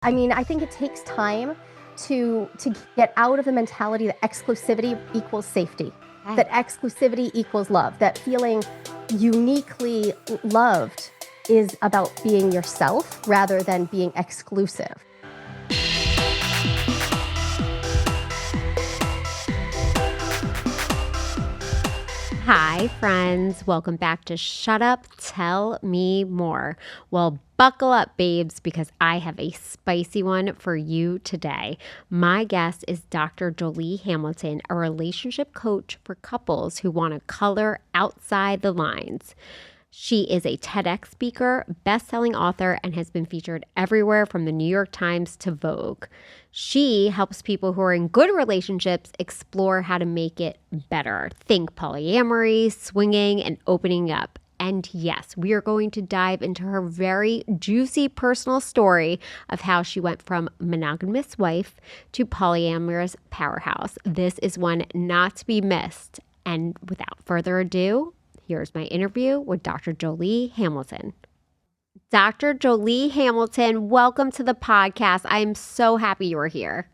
I mean, I think it takes time to get out of the mentality that exclusivity equals safety, that exclusivity equals love, that feeling uniquely loved is about being yourself rather than being exclusive. Hi, friends. Welcome back to Shut Up, Tell Me More. Well, buckle up, babes, because I have a spicy one for you today. My guest is Dr. Joli Hamilton, a relationship coach for couples who want to color outside the lines. She is a TEDx speaker, best-selling author, and has been featured everywhere from the New York Times to Vogue. She helps people who are in good relationships explore how to make it better. Think polyamory, swinging, and opening up. And yes, we are going to dive into her very juicy personal story of how she went from monogamous wife to polyamorous powerhouse. This is one not to be missed. And without further ado, here's my interview with Dr. Joli Hamilton. Dr. Joli Hamilton, welcome to the podcast. I'm so happy you are here.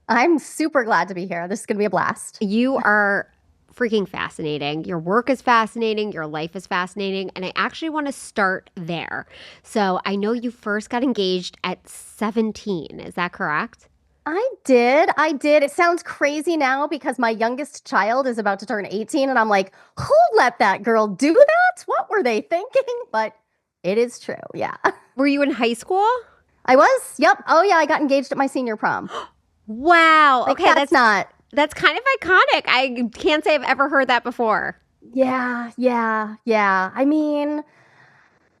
I'm super glad to be here. This is going to be a blast. You are freaking fascinating. Your work is fascinating. Your life is fascinating. And I actually want to start there. So I know you first got engaged at 17. Is that correct? I did. It sounds crazy now because my youngest child is about to turn 18 and I'm like, who let that girl do that? What were they thinking? But it is true. Yeah. Were you in high school? I was. Yep. Oh yeah. I got engaged at my senior prom. Wow. Like, Okay. That's kind of iconic. I can't say I've ever heard that before. Yeah. I mean,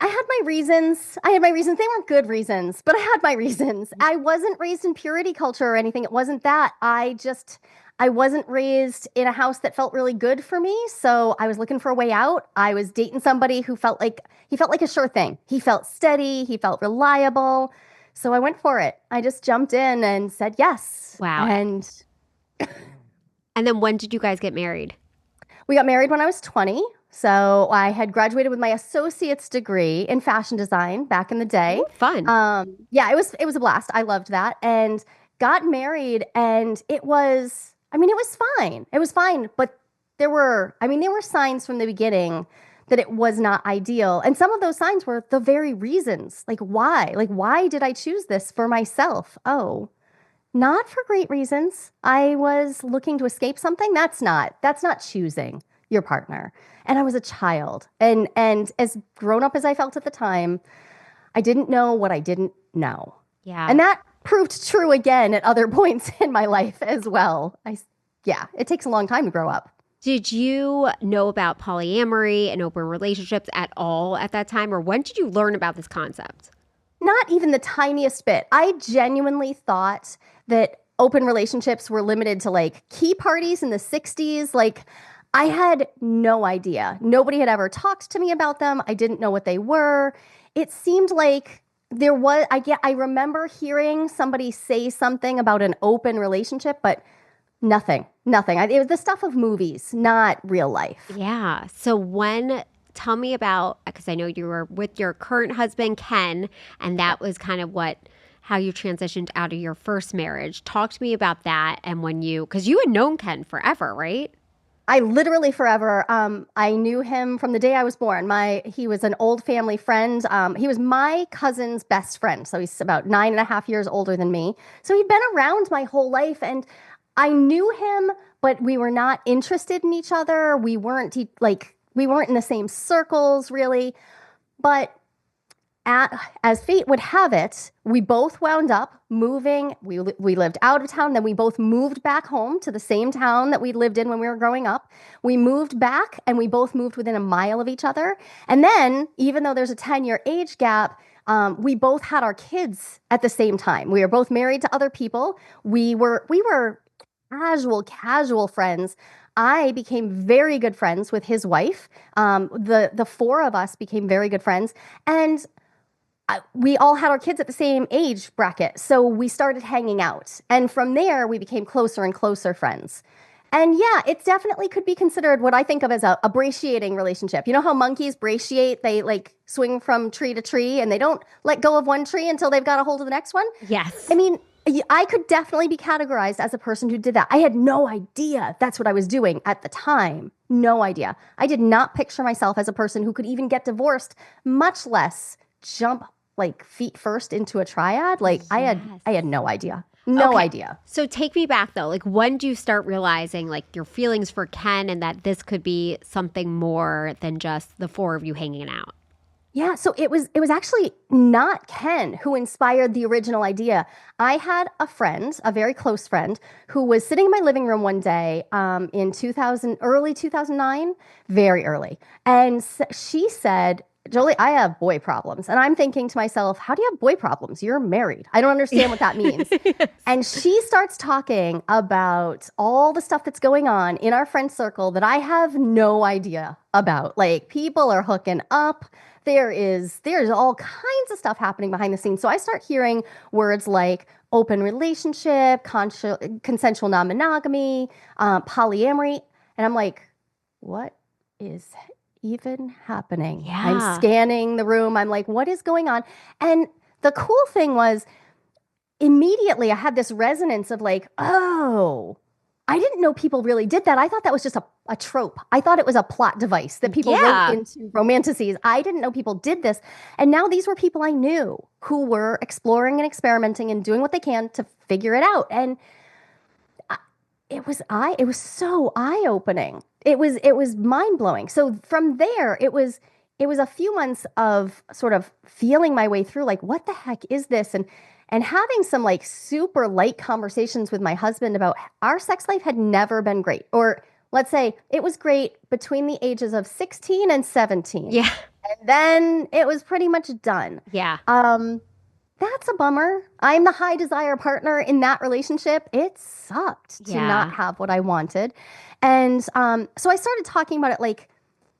I had my reasons. They weren't good reasons, but I had my reasons. I wasn't raised in purity culture or anything. It wasn't that. I wasn't raised in a house that felt really good for me. So I was looking for a way out. I was dating somebody who felt like a sure thing. He felt steady. He felt reliable. So I went for it. I just jumped in and said yes. Wow. And then when did you guys get married? We got married when I was 20. So I had graduated with my associate's degree in fashion design back in the day. Ooh, fun. Yeah, it was a blast. I loved that. And got married and it was fine. It was fine, but there were signs from the beginning that it was not ideal. And some of those signs were the very reasons. Like why? Like why did I choose this for myself? Oh, not for great reasons. I was looking to escape something. That's not choosing your partner. And I was a child. And as grown up as I felt at the time, I didn't know what I didn't know. Yeah. And that proved true again at other points in my life as well. It takes a long time to grow up. Did you know about polyamory and open relationships at all at that time? Or when did you learn about this concept? Not even the tiniest bit. I genuinely thought that open relationships were limited to like key parties in the 60s. Like I had no idea. Nobody had ever talked to me about them. I didn't know what they were. It seemed like there was, I remember hearing somebody say something about an open relationship, but nothing. It was the stuff of movies, not real life. Yeah. So tell me about, because I know you were with your current husband, Ken, and that was kind of how you transitioned out of your first marriage. Talk to me about that and because you had known Ken forever, right? I literally forever. I knew him from the day I was born. He was an old family friend. He was my cousin's best friend. So he's about 9.5 years older than me. So he'd been around my whole life and I knew him, but we were not interested in each other. We weren't in the same circles really. But as fate would have it, we both wound up moving. We lived out of town. Then we both moved back home to the same town that we lived in when we were growing up. We moved back and we both moved within a mile of each other. And then, even though there's a 10-year age gap, we both had our kids at the same time. We were both married to other people. We were casual friends. I became very good friends with his wife. The four of us became very good friends. And we all had our kids at the same age bracket. So we started hanging out. And from there, we became closer and closer friends. And yeah, it definitely could be considered what I think of as a brachiating relationship. You know how monkeys brachiate? They like swing from tree to tree and they don't let go of one tree until they've got a hold of the next one. I Yes. mean, I could definitely be categorized as a person who did that. I had no idea that's what I was doing at the time. No idea. I did not picture myself as a person who could even get divorced, much less jump like feet first into a triad. Like Yes. I had no idea. No Okay. idea. So take me back though. Like when do you start realizing like your feelings for Ken and that this could be something more than just the four of you hanging out? Yeah, so it was actually not Ken who inspired the original idea. I had a friend, a very close friend, who was sitting in my living room one day in 2000, early 2009, very early, and she said, "Jolie, I have boy problems," and I'm thinking to myself, "How do you have boy problems? You're married. I don't understand what that means." And she starts talking about all the stuff that's going on in our friend circle that I have no idea about. Like people are hooking up. There's all kinds of stuff happening behind the scenes. So I start hearing words like open relationship, consensual non-monogamy, polyamory, and I'm like, what is even happening? I'm Yeah. scanning the room. I'm like, what is going on? And the cool thing was immediately I had this resonance of like, oh, I didn't know people really did that. I thought that was just a trope. I thought it was a plot device that people wrote Yeah. into romanticides. I didn't know people did this. And now these were people I knew who were exploring and experimenting and doing what they can to figure it out. And it was so eye-opening. It was mind-blowing. So from there, it was a few months of sort of feeling my way through like what the heck is this and having some like super light conversations with my husband about our sex life had never been great. Or let's say it was great between the ages of 16 and 17. Yeah. And then it was pretty much done. Yeah. Um, that's a bummer. I'm the high desire partner in that relationship. It sucked to not Yeah. have what I wanted. And so I started talking about it like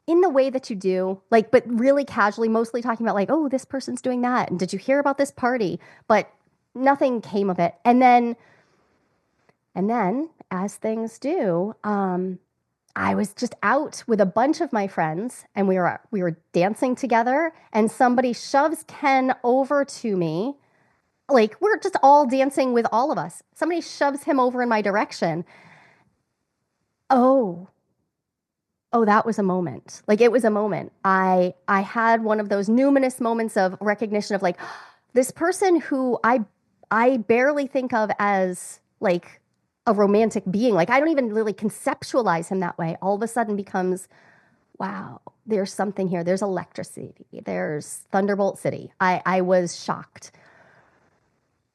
in the way that you do, like, but really casually, mostly talking about like, oh, this person's doing that. And did you hear about this party? But nothing came of it. And then as things do, I was just out with a bunch of my friends and we were dancing together and somebody shoves Ken over to me. Like we're just all dancing with all of us. Somebody shoves him over in my direction. Oh, oh, that was a moment. Like it was a moment. I had one of those numinous moments of recognition of like this person who I barely think of as like a romantic being. Like I don't even really conceptualize him that way. All of a sudden becomes, wow, there's something here. There's electricity. There's Thunderbolt City. I was shocked.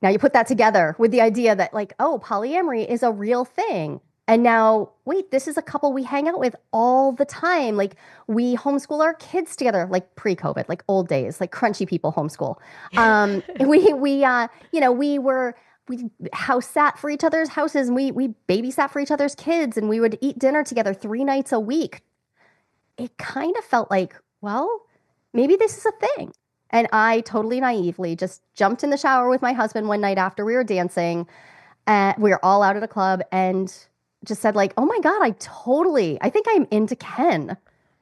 Now you put that together with the idea that like, oh, polyamory is a real thing. And now, wait, this is a couple we hang out with all the time. Like we homeschool our kids together, like pre-COVID, like old days, like crunchy people homeschool. We house sat for each other's houses and we babysat for each other's kids and we would eat dinner together 3 nights a week. It kind of felt like, well, maybe this is a thing. And I totally naively just jumped in the shower with my husband one night after we were dancing. We were all out at a club and just said like, "Oh my God, I think I'm into Ken."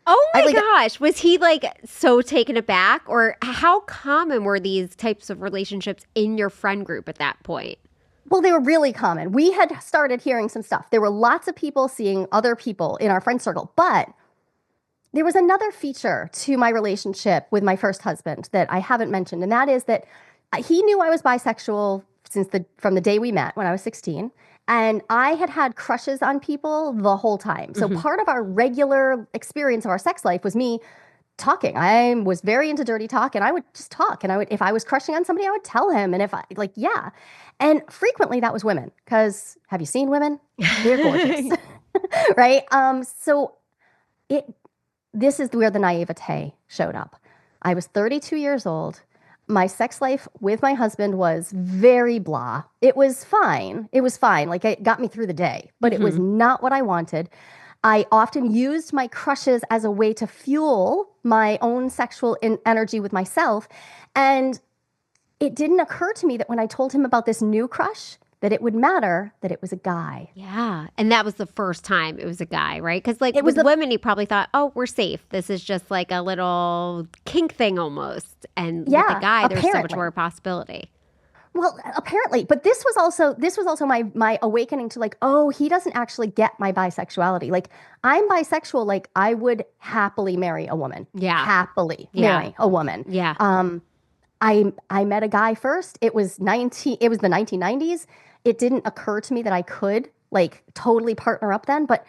Oh I my like, gosh. Was he like so taken aback? Or how common were these types of relationships in your friend group at that point? well, they were really common. We had started hearing some stuff. There were lots of people seeing other people in our friend circle, but there was another feature to my relationship with my first husband that I haven't mentioned, and that is that he knew I was bisexual from the day we met when I was 16, and I had had crushes on people the whole time. So Hmm. part of our regular experience of our sex life was me talking. I was very into dirty talk, and I would just talk. And if I was crushing on somebody, I would tell him. And if I like, yeah, and frequently that was women. Because have you seen women? They're gorgeous, right? So it this is where the naivete showed up. I was 32 years old. My sex life with my husband was very blah. It was fine. It was fine. Like it got me through the day, but it was Hmm. not what I wanted. I often used my crushes as a way to fuel my own sexual energy with myself. And it didn't occur to me that when I told him about this new crush, that it would matter that it was a guy. Yeah. And that was the first time it was a guy, right? Because like It was with women, he probably thought, oh, we're safe. This is just like a little kink thing almost. And with a yeah, guy, there's so much apparently. more possibility. Well, apparently, but this was also my awakening to like, oh, he doesn't actually get my bisexuality. Like I'm bisexual, like I would happily marry a woman. Yeah. Happily Yeah. marry a woman. Yeah. I met a guy first. It was the 1990s. It didn't occur to me that I could like totally partner up then, but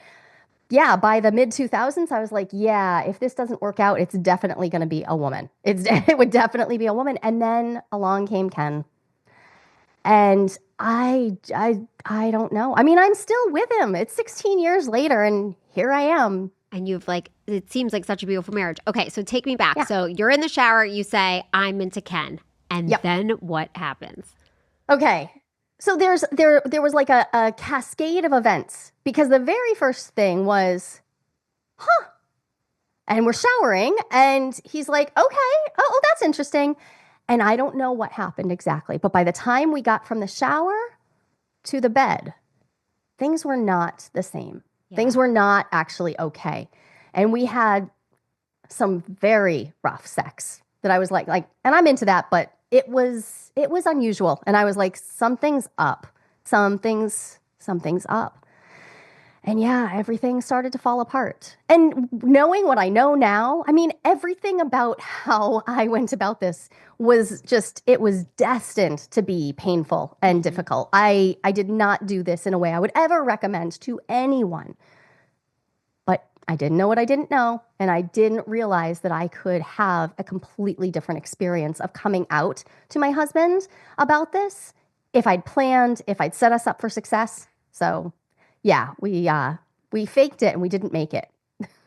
yeah, by the mid 2000s, I was like, yeah, if this doesn't work out, it's definitely going to be a woman. It would definitely be a woman. And then along came Ken. And I don't know. I mean, I'm still with him. It's 16 years later and here I am. And you've like, it seems like such a beautiful marriage. Okay, so take me back. Yeah. So you're in the shower, you say, I'm into Ken. And Yep. then what happens? Okay. So there was like a cascade of events because the very first thing was, and we're showering and he's like, okay, oh, that's interesting. And I don't know what happened exactly, but by the time we got from the shower to the bed, things were not the same. Yeah. Things were not actually okay. And we had some very rough sex that I was like, and I'm into that, but it was unusual. And I was like, something's up. Something's up. And yeah, everything started to fall apart. And knowing what I know now, I mean, everything about how I went about this was just, it was destined to be painful and difficult. I did not do this in a way I would ever recommend to anyone. But I didn't know what I didn't know. And I didn't realize that I could have a completely different experience of coming out to my husband about this if I'd planned, if I'd set us up for success. So yeah, we faked it and we didn't make it.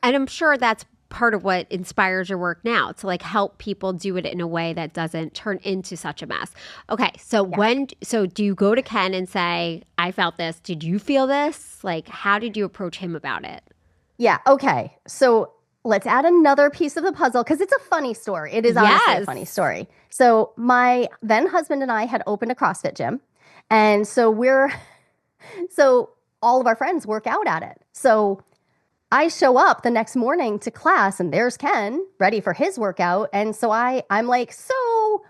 And I'm sure that's part of what inspires your work now, to like help people do it in a way that doesn't turn into such a mess. Okay, so so do you go to Ken and say, I felt this. Did you feel this? Like, how did you approach him about it? Yeah, okay. So let's add another piece of the puzzle because it's a funny story. It is honestly a funny story. So my then husband and I had opened a CrossFit gym. And so all of our friends work out at it. So I show up the next morning to class and there's Ken ready for his workout. And so I'm like, so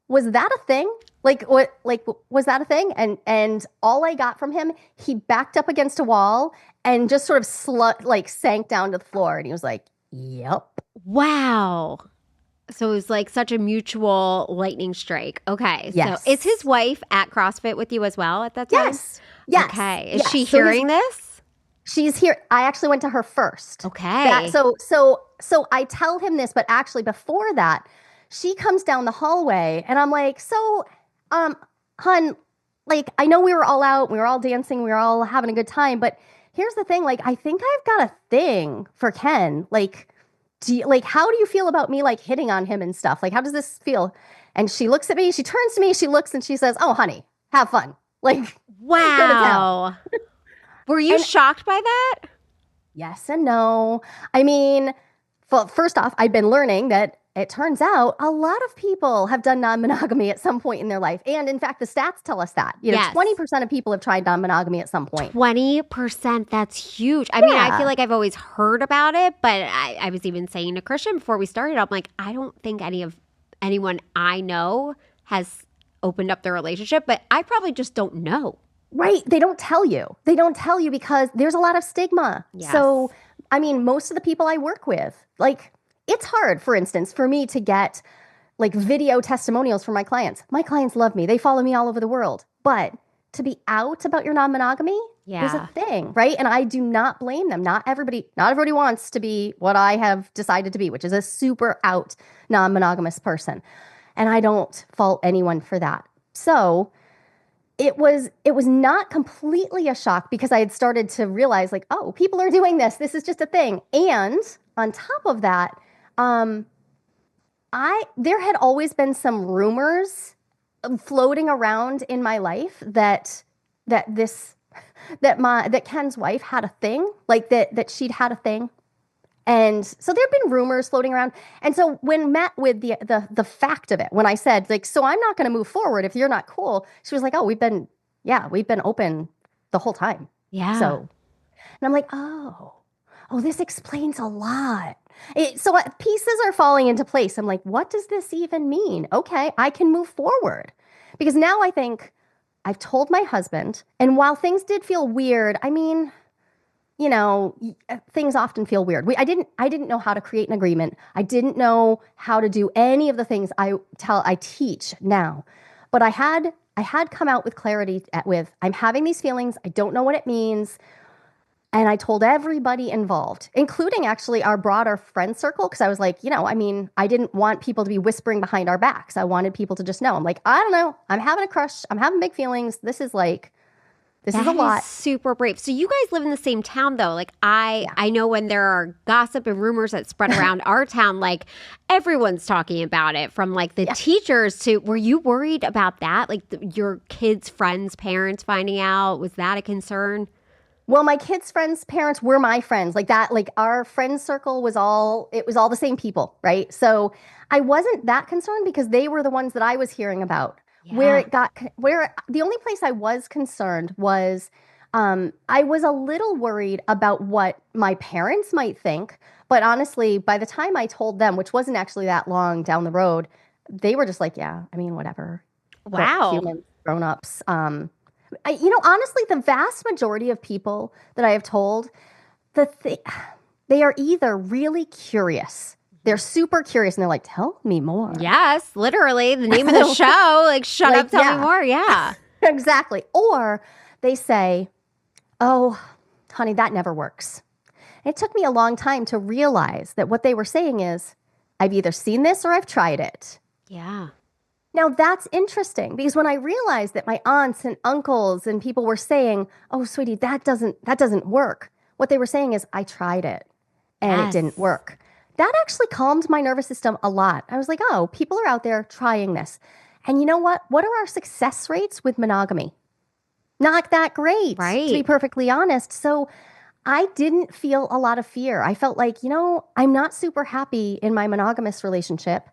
was that a thing? Was that a thing? And all I got from him, he backed up against a wall and just sort of sank down to the floor. And he was like, yep. Wow. So it was like such a mutual lightning strike. Okay. Yes. So is his wife at CrossFit with you as well at that time? Yes. Yes. Okay. Is yes. she So hearing this? She's here. I actually went to her first. Okay. So I tell him this, but actually before that, she comes down the hallway and I'm like, so, hun, like, I know we were all out, we were all dancing, we were all having a good time, but here's the thing, like, I think I've got a thing for Ken. Like, how do you feel about me, like, hitting on him and stuff? Like, how does this feel? And she looks at me, she turns to me, she looks and she says, oh, honey, have fun. Like, wow. Were you shocked by that? Yes and no. I mean, first off, I've been learning that it turns out a lot of people have done non-monogamy at some point in their life. And in fact, the stats tell us that. Yes. 20% of people have tried non-monogamy at some point. 20%, that's huge. I mean, I feel like I've always heard about it, but I was even saying to Christian before we started, I'm like, I don't think anyone I know has opened up their relationship, but I probably just don't know. Right. They don't tell you. They don't tell you because there's a lot of stigma. Yes. So, I mean, most of the people I work with, like, it's hard, for instance, for me to get like video testimonials from my clients. My clients love me. They follow me all over the world. But to be out about your non-monogamy is a thing, right? And I do not blame them. Not everybody wants to be what I have decided to be, which is a super out non-monogamous person. And I don't fault anyone for that. So it was not completely a shock because I had started to realize like, oh, people are doing this. This is just a thing. And on top of that, there had always been some rumors floating around in my life that Ken's wife had a thing, like that she'd had a thing. And so there've been rumors floating around. And so when met with the fact of it, when I said like, so I'm not going to move forward if you're not cool, she was like, oh, we've been Yeah, we've been open the whole time. Yeah. So, and I'm like, oh, this explains a lot. So pieces are falling into place. I'm like, what does this even mean? Okay, I can move forward. Because now I think I've told my husband, and while things did feel weird, I mean, things often feel weird. I didn't know how to create an agreement. I didn't know how to do any of the things I teach now. But I had come out with clarity with I'm having these feelings. I don't know what it means. And I told everybody involved, including actually our broader friend circle, because I was like, I mean, I didn't want people to be whispering behind our backs. I wanted people to just know. I'm like, I don't know. I'm having a crush. I'm having big feelings. This is a That is lot. super brave. So you guys live in the same town though. Like Yeah. I know when there are gossip and rumors that spread around our town, like everyone's talking about it from like the Yeah. teachers to were you worried about that? Like your kids' friends, parents finding out? Was that a concern? Well, my kids' friends' parents were my friends. Like that, like our friend circle it was all the same people, right? So I wasn't that concerned because they were the ones that I was hearing about. Yeah. Where the only place I was concerned was I was a little worried about what my parents might think. But honestly, by the time I told them, which wasn't actually that long down the road, they were just like, yeah, I mean, whatever. Wow. Humans, grown-ups. Honestly, the vast majority of people that I have told, the th they are either really curious, they're super curious, and they're like, "Tell me more." Yes, literally the name of the show. Like, shut Like, up, tell me yeah, more. Yeah. exactly. Or they say, "Oh, honey, that never works." It took me a long time to realize that what they were saying is, "I've either seen this or I've tried it." Yeah. Now that's interesting because when I realized that my aunts and uncles and people were saying, "Oh, sweetie, that doesn't work." What they were saying is, "I tried it and it Yes. didn't work." That actually calmed my nervous system a lot. I was like, "Oh, people are out there trying this." And you know what? What are our success rates with monogamy? Not that great, to be Right. perfectly honest. So I didn't feel a lot of fear. I felt like, I'm not super happy in my monogamous relationship.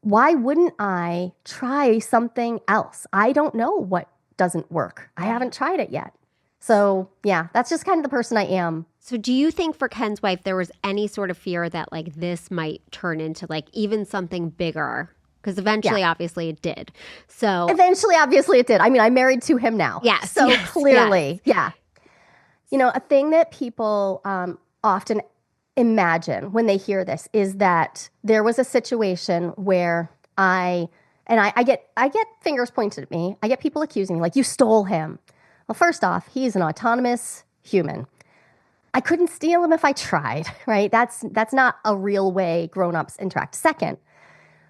Why wouldn't I try something else? I don't know what doesn't work. I Right. haven't tried it yet. So, yeah, that's just kind of the person I am. So do you think for Ken's wife there was any sort of fear that like this might turn into like even something bigger? Because Yeah. eventually, obviously, it did. So Eventually, obviously, it did. I mean, I'm married to him now. yes, So yes, yes. clearly, yeah. A thing that people often imagine when they hear this is that there was a situation where I get fingers pointed at me. I get people accusing me like you stole him. Well, first off, he's an autonomous human. I couldn't steal him if I tried, right? That's not a real way grown-ups interact. Second,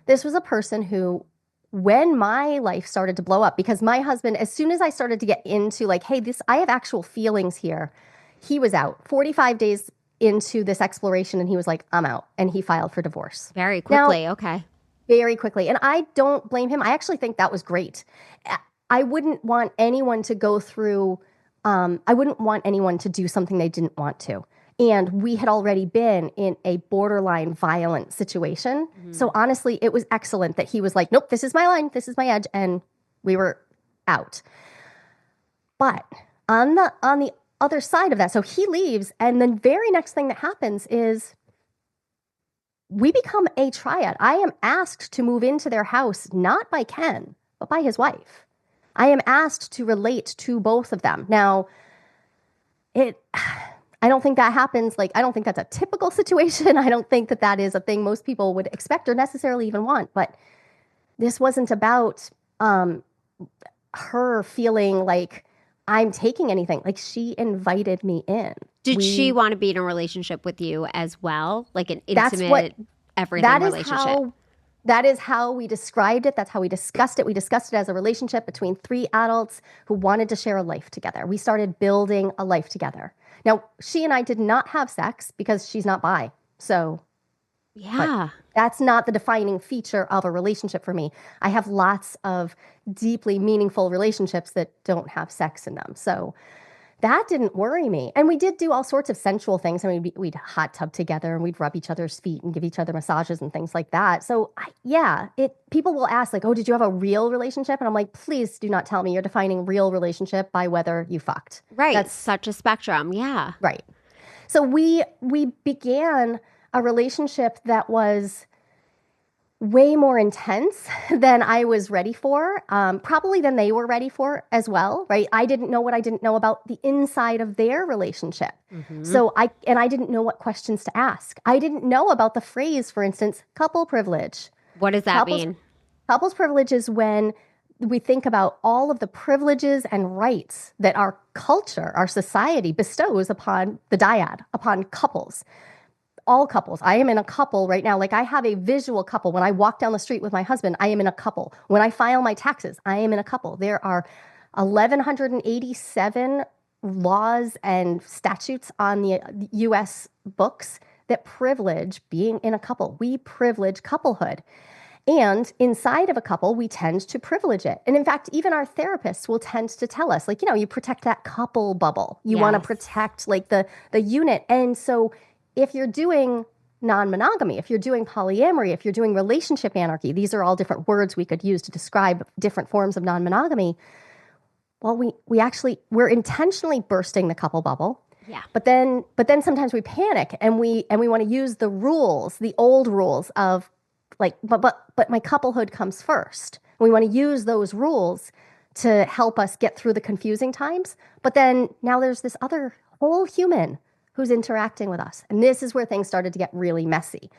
this was a person who when my life started to blow up because my husband as soon as I started to get into like, hey, this I have actual feelings here. He was out 45 days into this exploration and he was like, I'm out. And he filed for divorce. Very Now, quickly. Okay. very quickly. And I don't blame him. I actually think that was great. I wouldn't want anyone to go through, I wouldn't want anyone to do something they didn't want to. And we had already been in a borderline violent situation. Mhm. So honestly, it was excellent that he was like, nope, this is my line, this is my edge. And we were out. But on the other side of that, so he leaves, and the very next thing that happens is we become a triad. I am asked to move into their house, not by Ken, but by his wife. I am asked to relate to both of them. Now, I don't think that happens. Like, I don't think that's a typical situation. I don't think that that is a thing most people would expect or necessarily even want. But this wasn't about her feeling like I'm taking anything. Like, she invited me in. Did she want to be in a relationship with you as well? Like an That's what intimate everything that is relationship? how we described it. That's how we discussed it. We discussed it as a relationship between three adults who wanted to share a life together. We started building a life together. Now, she and I did not have sex because she's not bi. So, but Yeah. that's not the defining feature of a relationship for me. I have lots of deeply meaningful relationships that don't have sex in them. So, that didn't worry me. And we did do all sorts of sensual things. I mean, we'd hot tub together and we'd rub each other's feet and give each other massages and things like that. So yeah, people will ask like, oh, did you have a real relationship? And I'm like, please do not tell me you're defining real relationship by whether you fucked. Right. That's such a spectrum. Yeah. right. So we began a relationship that was way more intense than I was ready for, probably than they were ready for as well, right? I didn't know what I didn't know about the inside of their relationship. So I didn't know what questions to ask. I didn't know about the phrase, for instance, couple privilege. What does that mean? Couples privilege is when we think about all of the privileges and rights that our culture, our society bestows upon the dyad, upon couples. All couples. I am in a couple right now. Like I have a visual couple. When I walk down the street with my husband, I am in a couple. When I file my taxes, I am in a couple. There are 1,187 laws and statutes on the US books that privilege being in a couple. We privilege couplehood. And inside of a couple, we tend to privilege it. And in fact, even our therapists will tend to tell us, like, you protect that couple bubble. You want to protect like the unit. And so if you're doing non-monogamy, if you're doing polyamory, if you're doing relationship anarchy, these are all different words we could use to describe different forms of non-monogamy. Well, we're intentionally bursting the couple bubble. Yeah. But then sometimes we panic and we want to use the rules, the old rules of like, but my couplehood comes first. We want to use those rules to help us get through the confusing times. But then now there's this other whole human who's interacting with us. And this is where things started to get really messy.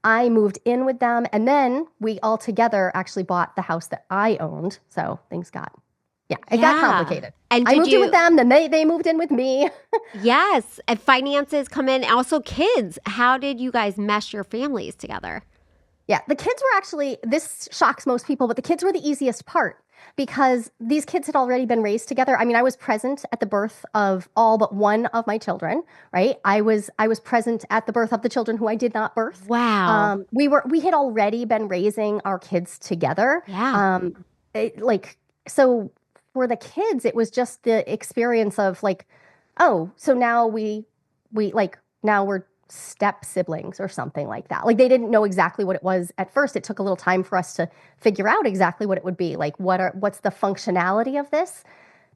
I moved in with them, and then we all together actually bought the house that I owned. So things got, it got complicated. And I moved in with them, then they moved in with me. Yes, and finances come in. Also kids. How did you guys mesh your families together? Yeah, the kids were actually, this shocks most people, but the kids were the easiest part. Because these kids had already been raised together. I mean, I was present at the birth of all but one of my children, right? I was present at the birth of the children who I did not birth. Wow. We had already been raising our kids together. Yeah. So for the kids, it was just the experience of like, oh, so now now we're step siblings or something like that. Like they didn't know exactly what it was at first. It took a little time for us to figure out exactly what it would be. Like what's the functionality of this?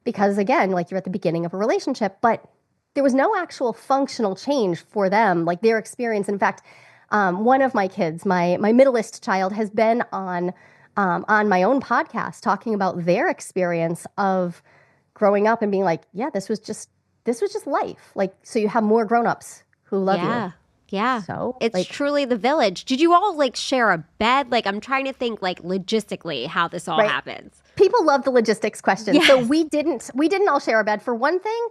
Because again, like you're at the beginning of a relationship, but there was no actual functional change for them, like their experience. In fact, one of my kids, my middleest child, has been on my own podcast talking about their experience of growing up and being like, yeah, this was just life. Like, so you have more grown-ups who love you. Yeah. So it's truly the village. Did you all like share a bed? Like I'm trying to think like logistically how this all happens. People love the logistics questions. Yes. So we didn't all share a bed. For one thing,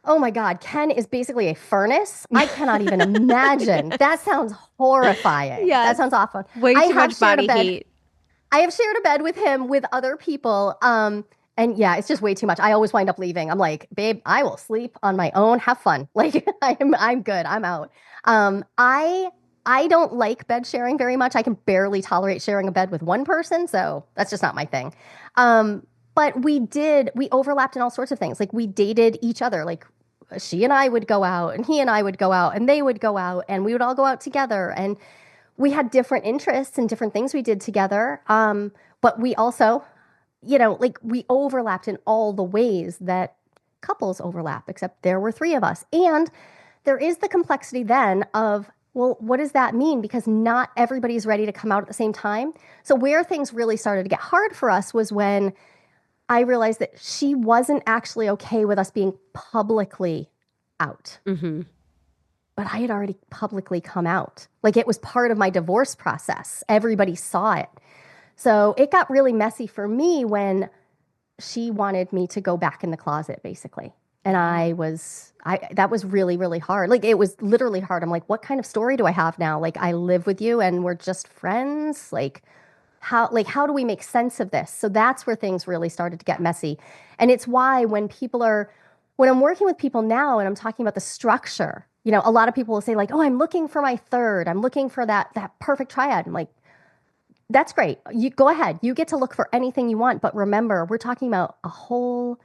oh my God, Ken is basically a furnace. I cannot even imagine. That sounds horrifying. Yeah. That sounds awful. Way too much body heat. I have shared a bed with him with other people. And yeah, it's just way too much. I always wind up leaving. I'm like, babe, I will sleep on my own. Have fun. Like I'm good. I'm out. I don't like bed sharing very much. I can barely tolerate sharing a bed with one person. So that's just not my thing. But we overlapped in all sorts of things. Like we dated each other. Like she and I would go out and he and I would go out and they would go out and we would all go out together. And we had different interests and different things we did together. But we also, like we overlapped in all the ways that couples overlap, except there were three of us. And there is the complexity then of, well, what does that mean? Because not everybody's ready to come out at the same time. So where things really started to get hard for us was when I realized that she wasn't actually okay with us being publicly out. Mm-hmm. But I had already publicly come out. Like it was part of my divorce process. Everybody saw it. So it got really messy for me when she wanted me to go back in the closet, basically. And that was really, really hard. Like it was literally hard. I'm like, what kind of story do I have now? Like I live with you and we're just friends. Like how do we make sense of this? So that's where things really started to get messy. And it's why when I'm working with people now and I'm talking about the structure, a lot of people will say like, oh, I'm looking for my third. I'm looking for that perfect triad. I'm like, that's great. You go ahead. You get to look for anything you want. But remember, we're talking about a whole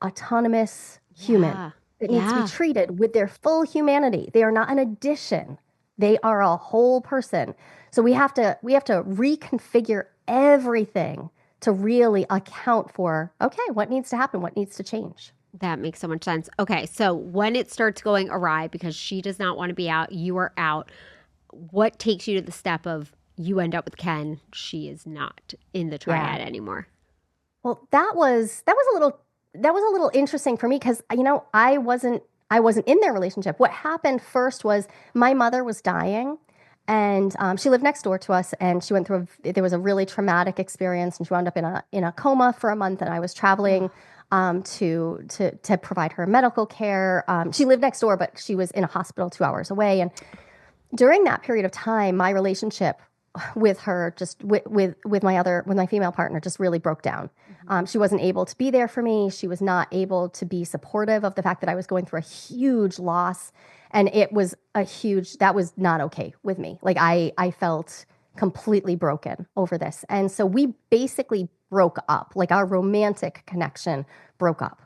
autonomous human Yeah. that needs to be Yeah. treated with their full humanity. They are not an addition. They are a whole person. So we have to reconfigure everything to really account for, okay, what needs to happen, what needs to change. That makes so much sense. Okay, so when it starts going awry because she does not want to be out, you are out, what takes you to the step of you end up with Ken, she is not in the Yeah. triad anymore? Well, that was a little interesting for me because I wasn't in their relationship. What happened first was my mother was dying, and she lived next door to us, and she went through there was a really traumatic experience, and she wound up in a coma for a month, and I was traveling to provide her medical care. She lived next door, but she was in a hospital 2 hours away, and during that period of time, my relationship with her, just with my female partner, just really broke down. She wasn't able to be there for me. She was not able to be supportive of the fact that I was going through a huge loss, and that was not okay with me. Like I felt completely broken over this, and so we basically broke up. Like our romantic connection broke up.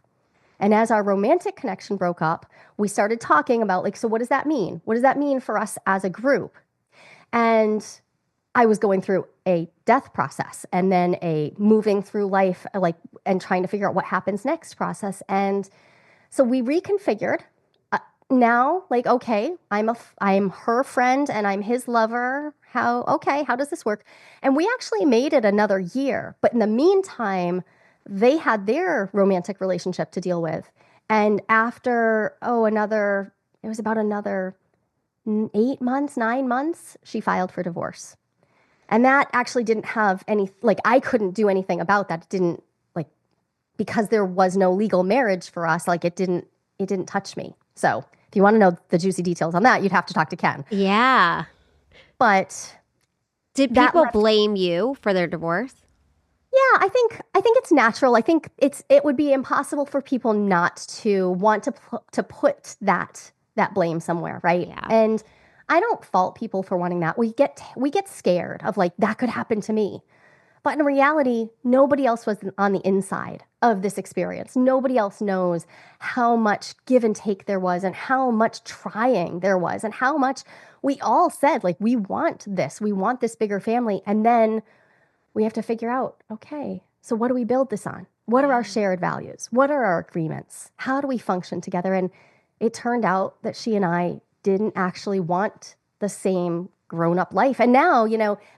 And as our romantic connection broke up, we started talking about, like, so what does that mean? What does that mean for us as a group? And I was going through a death process and then a moving through life, like, and trying to figure out what happens next process. And so we reconfigured. Now, like, okay, I'm her friend and I'm his lover. How does this work? And we actually made it another year. But in the meantime, they had their romantic relationship to deal with. And after, it was about another 8 months, 9 months, she filed for divorce. And that actually didn't have any, like, I couldn't do anything about that. It didn't, like, because there was no legal marriage for us, like, it didn't touch me. So if you want to know the juicy details on that, you'd have to talk to Ken. Yeah. But Did that people left, blame you for their divorce? yeah, I think it's natural. I think it would be impossible for people not to want to put that blame somewhere, right? Yeah. And I don't fault people for wanting that. We get scared of, like, that could happen to me. But in reality, nobody else was on the inside of this experience. Nobody else knows how much give and take there was, and how much trying there was, and how much we all said, like, we want this bigger family. And then we have to figure out, okay, so what do we build this on? What are our shared values? What are our agreements? How do we function together? And it turned out that she and I didn't actually want the same grown up life. And now,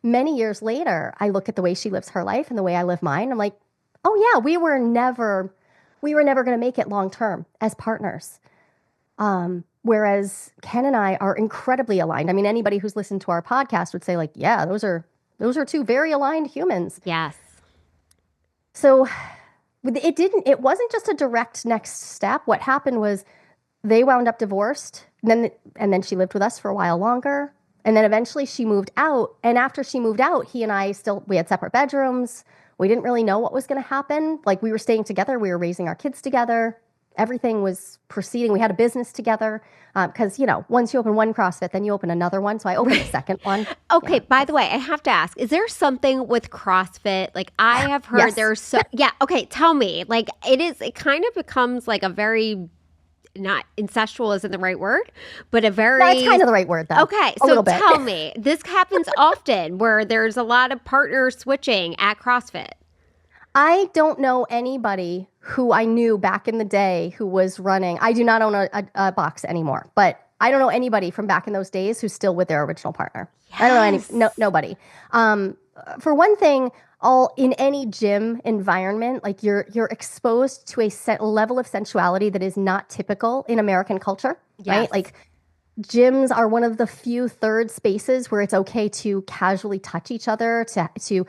many years later, I look at the way she lives her life and the way I live mine. I'm like, oh yeah, we were never going to make it long term as partners. Whereas Ken and I are incredibly aligned. I mean, anybody who's listened to our podcast would say, like, yeah, those are two very aligned humans. Yes. So it wasn't just a direct next step. What happened was they wound up divorced, and then she lived with us for a while longer. And then eventually she moved out. And after she moved out, he and I we had separate bedrooms. We didn't really know what was going to happen. Like, we were staying together. We were raising our kids together. Everything was proceeding. We had a business together. Because, once you open one CrossFit, then you open another one. So I opened a second one. Okay, Yeah. by the way, I have to ask, is there something with CrossFit? Like, I have heard Yes. there's yeah, okay, tell me. Like, it kind of becomes like a very, not incestual isn't the right word, but a very. No, it's kind of the right word, though. Okay, A so little bit. tell me, this happens often where there's a lot of partners switching at CrossFit. I don't know anybody who I knew back in the day who was running. I do not own a box anymore, but I don't know anybody from back in those days who's still with their original partner. Yes. I don't know nobody. For one thing, in any gym environment, like, you're exposed to a set level of sensuality that is not typical in American culture, Yes. right? Like, gyms are one of the few third spaces where it's okay to casually touch each other, to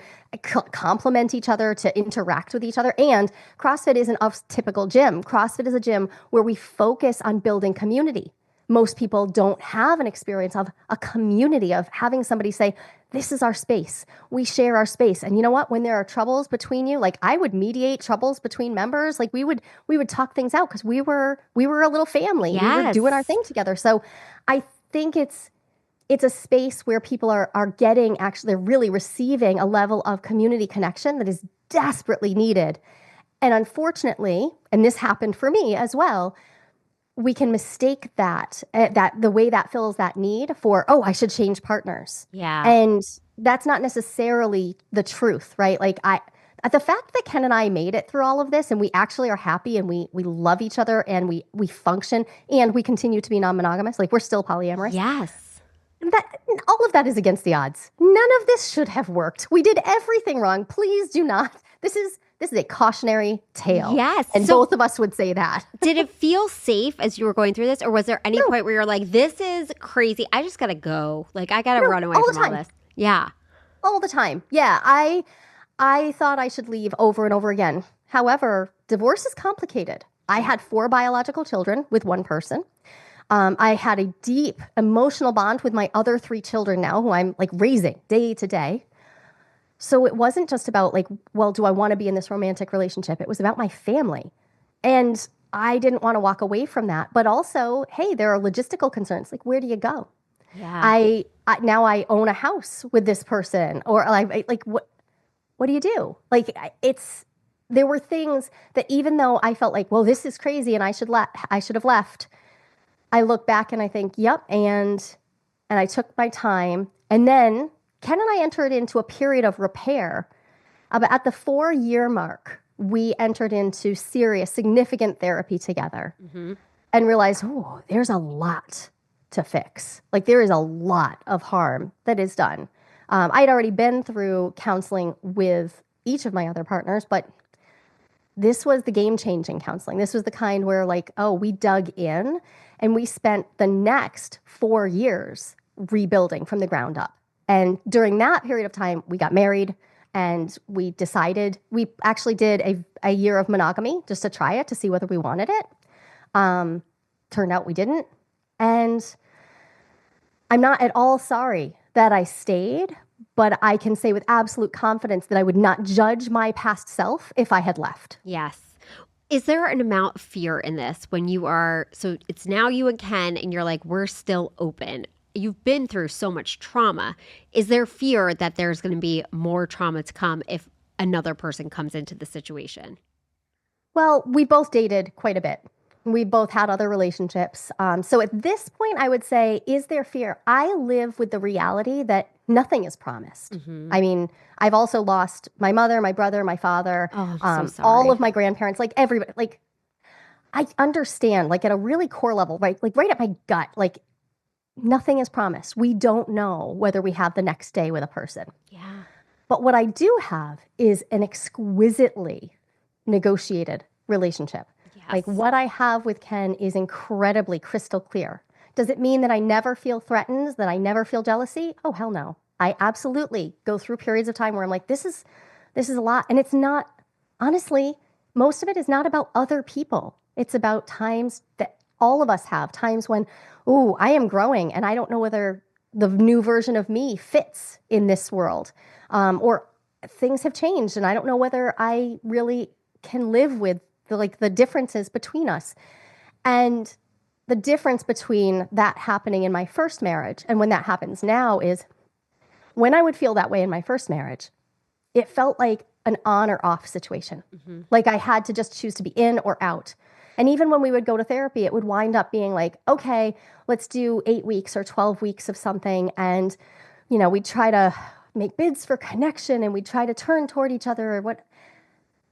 compliment each other, to interact with each other. And CrossFit isn't a typical gym. CrossFit is a gym where we focus on building community. Most people don't have an experience of a community, of having somebody say, this is our space. We share our space. And you know what? When there are troubles between you, like, I would mediate troubles between members. Like, we would talk things out because we were a little family. We were Yes. doing our thing together. So I think it's a space where people are they're really receiving a level of community connection that is desperately needed. And unfortunately, and this happened for me as well, we can mistake that the way that fills that need for, oh, I should change partners. Yeah. And that's not necessarily the truth, right? Like the fact that Ken and I made it through all of this and we actually are happy and we love each other and we function and we continue to be non-monogamous, like we're still polyamorous. Yes. That all of that is against the odds. None of this should have worked. We did everything wrong. Please do not. This is a cautionary tale. Yes. And so both of us would say that. did it feel safe as you were going through this? Or was there any No. point where you're like, this is crazy. I just got to go. Like, I got to No, run away all the from all time. this. Yeah. All the time. Yeah, I thought I should leave over and over again. However, divorce is complicated. I had 4 biological children with one person. I had a deep emotional bond with my other 3 children now, who I'm like raising day to day. So it wasn't just about like, well, do I want to be in this romantic relationship? It was about my family. And I didn't want to walk away from that. But also, hey, there are logistical concerns. Like, where do you go? Yeah. Now I own a house with this person, or like what do you do? Like there were things that even though I felt like, well, this is crazy and I should have left. I look back and I think, yep, and I took my time. And then Ken and I entered into a period of repair. But at the 4-year mark, we entered into serious, significant therapy together and realized, oh, there's a lot to fix. Like there is a lot of harm that is done. I'd already been through counseling with each of my other partners, but this was the game-changing counseling. This was the kind where like, oh, we dug in and we spent the next 4 years rebuilding from the ground up. And during that period of time, we got married and we actually did a year of monogamy just to try it, to see whether we wanted it. Turned out we didn't. And I'm not at all sorry that I stayed, but I can say with absolute confidence that I would not judge my past self if I had left. Yes. Is there an amount of fear in this when you are, so it's now you and Ken and you're like, we're still open. You've been through so much trauma. Is there fear that there's going to be more trauma to come if another person comes into the situation? Well, we both dated quite a bit. We both had other relationships. So at this point, I would say, is there fear? I live with the reality that nothing is promised. I mean, I've also lost my mother, my brother, my father, Oh, I'm so sorry. all of my grandparents, like everybody. Like, I understand, like at a really core level, right? Like right at my gut, like nothing is promised. We don't know whether we have the next day with a person. Yeah. But what I do have is an exquisitely negotiated relationship. Yes. Like what I have with Ken is incredibly crystal clear. Does it mean that I never feel threatened, that I never feel jealousy? Oh, hell no. I absolutely go through periods of time where I'm like, this is a lot. And it's not, honestly, most of it is not about other people. It's about times that all of us have, times when, oh, I am growing and I don't know whether the new version of me fits in this world. Or things have changed and I don't know whether I really can live with the differences between us. And the difference between that happening in my first marriage and when that happens now is when I would feel that way in my first marriage, it felt like an on or off situation. Like I had to just choose to be in or out. And even when we would go to therapy, it would wind up being like, okay, let's do 8 weeks or 12 weeks of something. And, we'd try to make bids for connection and we'd try to turn toward each other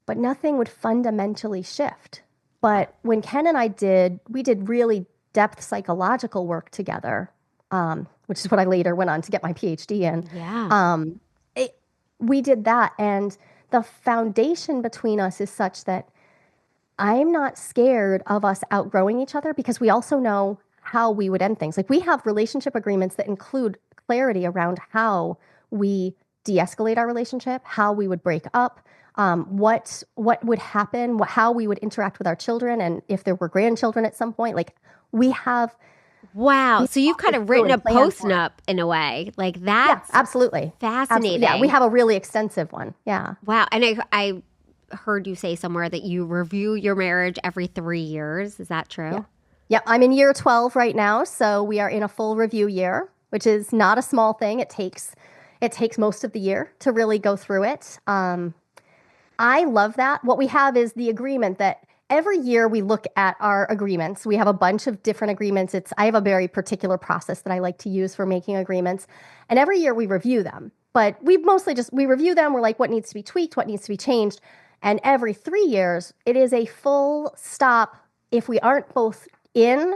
but nothing would fundamentally shift. But when Ken and I we did really depth psychological work together, which is what I later went on to get my PhD in. Yeah. We did that. And the foundation between us is such that I'm not scared of us outgrowing each other because we also know how we would end things. Like we have relationship agreements that include clarity around how we de-escalate our relationship, how we would break up, what would happen, how we would interact with our children, and if there were grandchildren at some point. Like we have. Wow. So you've kind of written a plan post-nup in a way. Like that's absolutely fascinating. Yeah, we have a really extensive one. Yeah. Wow. And I heard you say somewhere that you review your marriage every 3 years. Is that true? Yeah. Yep. I'm in year 12 right now. So we are in a full review year, which is not a small thing. It takes most of the year to really go through it. I love that. What we have is the agreement that every year we look at our agreements. We have a bunch of different agreements. I have a very particular process that I like to use for making agreements. And every year we review them. But we mostly just we review them. We're like, what needs to be tweaked, what needs to be changed. And every 3 years, it is a full stop. If we aren't both in,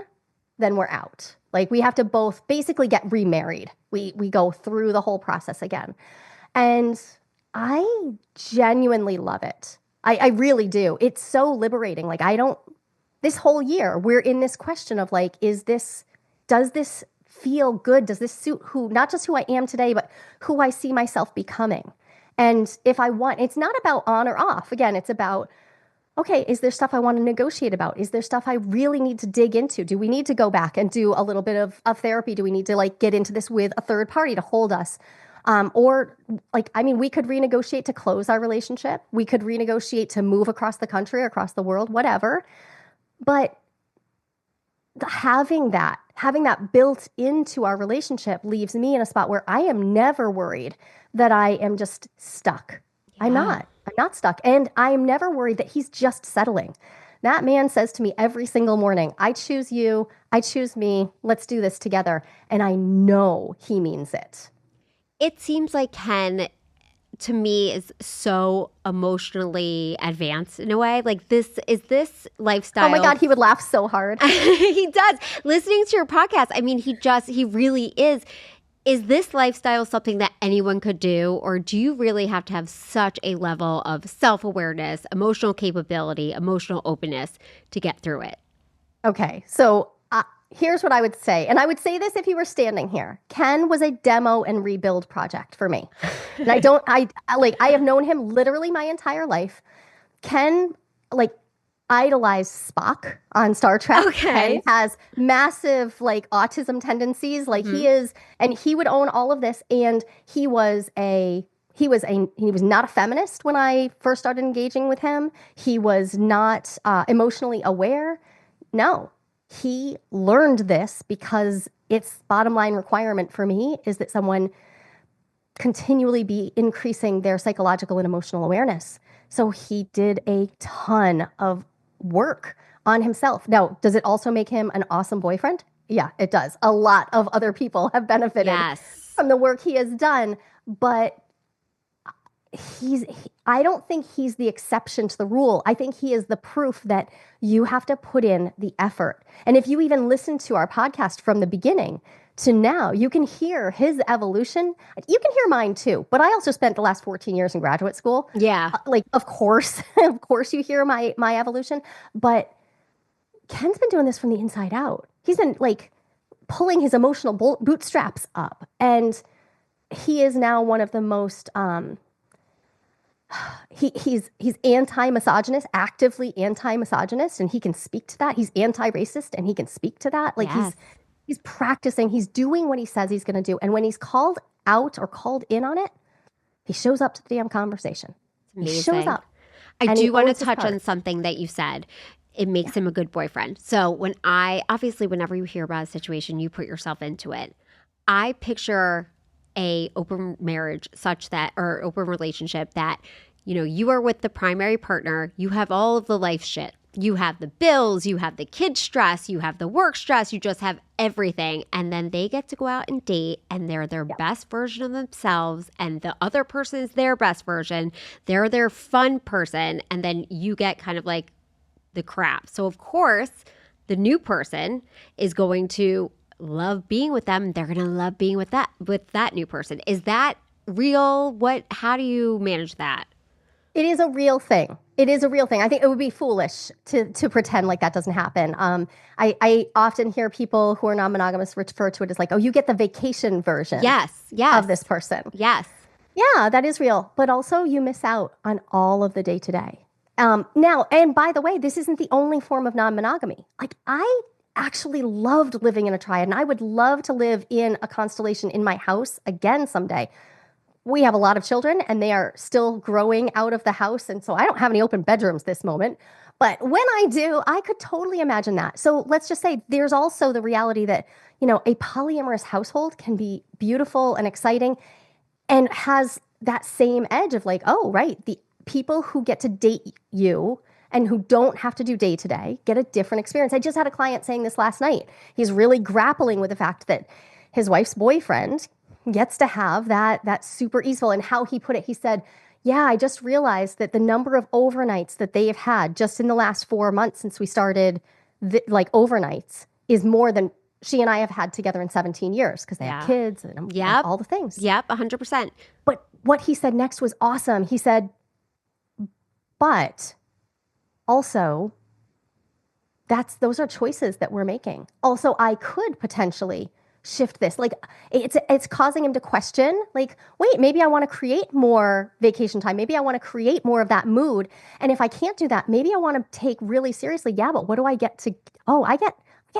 then we're out. Like we have to both basically get remarried. We go through the whole process again. And I genuinely love it. I really do. It's so liberating. Like this whole year, we're in this question of like, does this feel good? Does this suit not just who I am today, but who I see myself becoming? And if I want, it's not about on or off. Again, it's about, okay, is there stuff I want to negotiate about? Is there stuff I really need to dig into? Do we need to go back and do a little bit of therapy? Do we need to like get into this with a third party to hold us? Or like, I mean, we could renegotiate to close our relationship. We could renegotiate to move across the country, across the world, whatever. But having that built into our relationship leaves me in a spot where I am never worried that I am just stuck. Yeah. I'm not stuck. And I am never worried that he's just settling. That man says to me every single morning, I choose you, I choose me, let's do this together. And I know he means it. It seems like Ken, to me, is so emotionally advanced in a way. Like this lifestyle. Oh my God, he would laugh so hard. He does. Listening to your podcast, I mean, he really is. Is this lifestyle something that anyone could do? Or do you really have to have such a level of self-awareness, emotional capability, emotional openness to get through it? Okay, so here's what I would say. And I would say this if he were standing here. Ken was a demo and rebuild project for me. And I have known him literally my entire life. Ken, like, idolized Spock on Star Trek. Okay. Ken has massive, like, autism tendencies. Like, and he would own all of this. And he was not a feminist when I first started engaging with him. He was not emotionally aware. No. He learned this because its bottom line requirement for me is that someone continually be increasing their psychological and emotional awareness. So he did a ton of work on himself. Now, does it also make him an awesome boyfriend? Yeah, it does. A lot of other people have benefited from the work he has done, but I don't think he's the exception to the rule. I think he is the proof that you have to put in the effort. And if you even listen to our podcast from the beginning to now, you can hear his evolution. You can hear mine too, but I also spent the last 14 years in graduate school. Yeah. Of course you hear my evolution, but Ken's been doing this from the inside out. He's been like pulling his emotional bootstraps up, and he is now one of the most, he's anti-misogynist, actively anti-misogynist, and he can speak to that. He's anti-racist, and he can speak to that. Like he's practicing, he's doing what he says he's going to do. And when he's called out or called in on it, he shows up to the damn conversation. He shows up. I do want to touch on something that you said. It makes him a good boyfriend. So whenever you hear about a situation, you put yourself into it. I picture a open marriage or open relationship that, you are with the primary partner, you have all of the life shit. You have the bills, you have the kid stress, you have the work stress, you just have everything. And then they get to go out and date, and they're their best version of themselves, and the other person is their best version. They're their fun person, and then you get kind of like the crap. So of course, the new person is going to love being with them. They're going to love being with that new person. Is that real? How do you manage that? It is a real thing. It is a real thing. I think it would be foolish to pretend like that doesn't happen. I often hear people who are non-monogamous refer to it as like, oh, you get the vacation version of this person. Yes. Yeah, that is real. But also you miss out on all of the day-to-day. Now, and by the way, this isn't the only form of non-monogamy. Like I actually loved living in a triad, and I would love to live in a constellation in my house again someday. We have a lot of children, and they are still growing out of the house, and so I don't have any open bedrooms this moment. But when I do, I could totally imagine that. So let's just say there's also the reality that, a polyamorous household can be beautiful and exciting and has that same edge of like, oh, right, the people who get to date you and who don't have to do day to day get a different experience. I just had a client saying this last night. He's really grappling with the fact that his wife's boyfriend gets to have that super easeful. And how he put it, he said, yeah, I just realized that the number of overnights that they have had just in the last 4 months since we started like overnights is more than she and I have had together in 17 years because they have kids and all the things. Yep, 100%. But what he said next was awesome. He said, but also, those are choices that we're making. Also, I could potentially shift this. Like it's causing him to question, like, wait, maybe I want to create more vacation time. Maybe I want to create more of that mood. And if I can't do that, maybe I want to take really seriously, yeah, but what do I get to, I get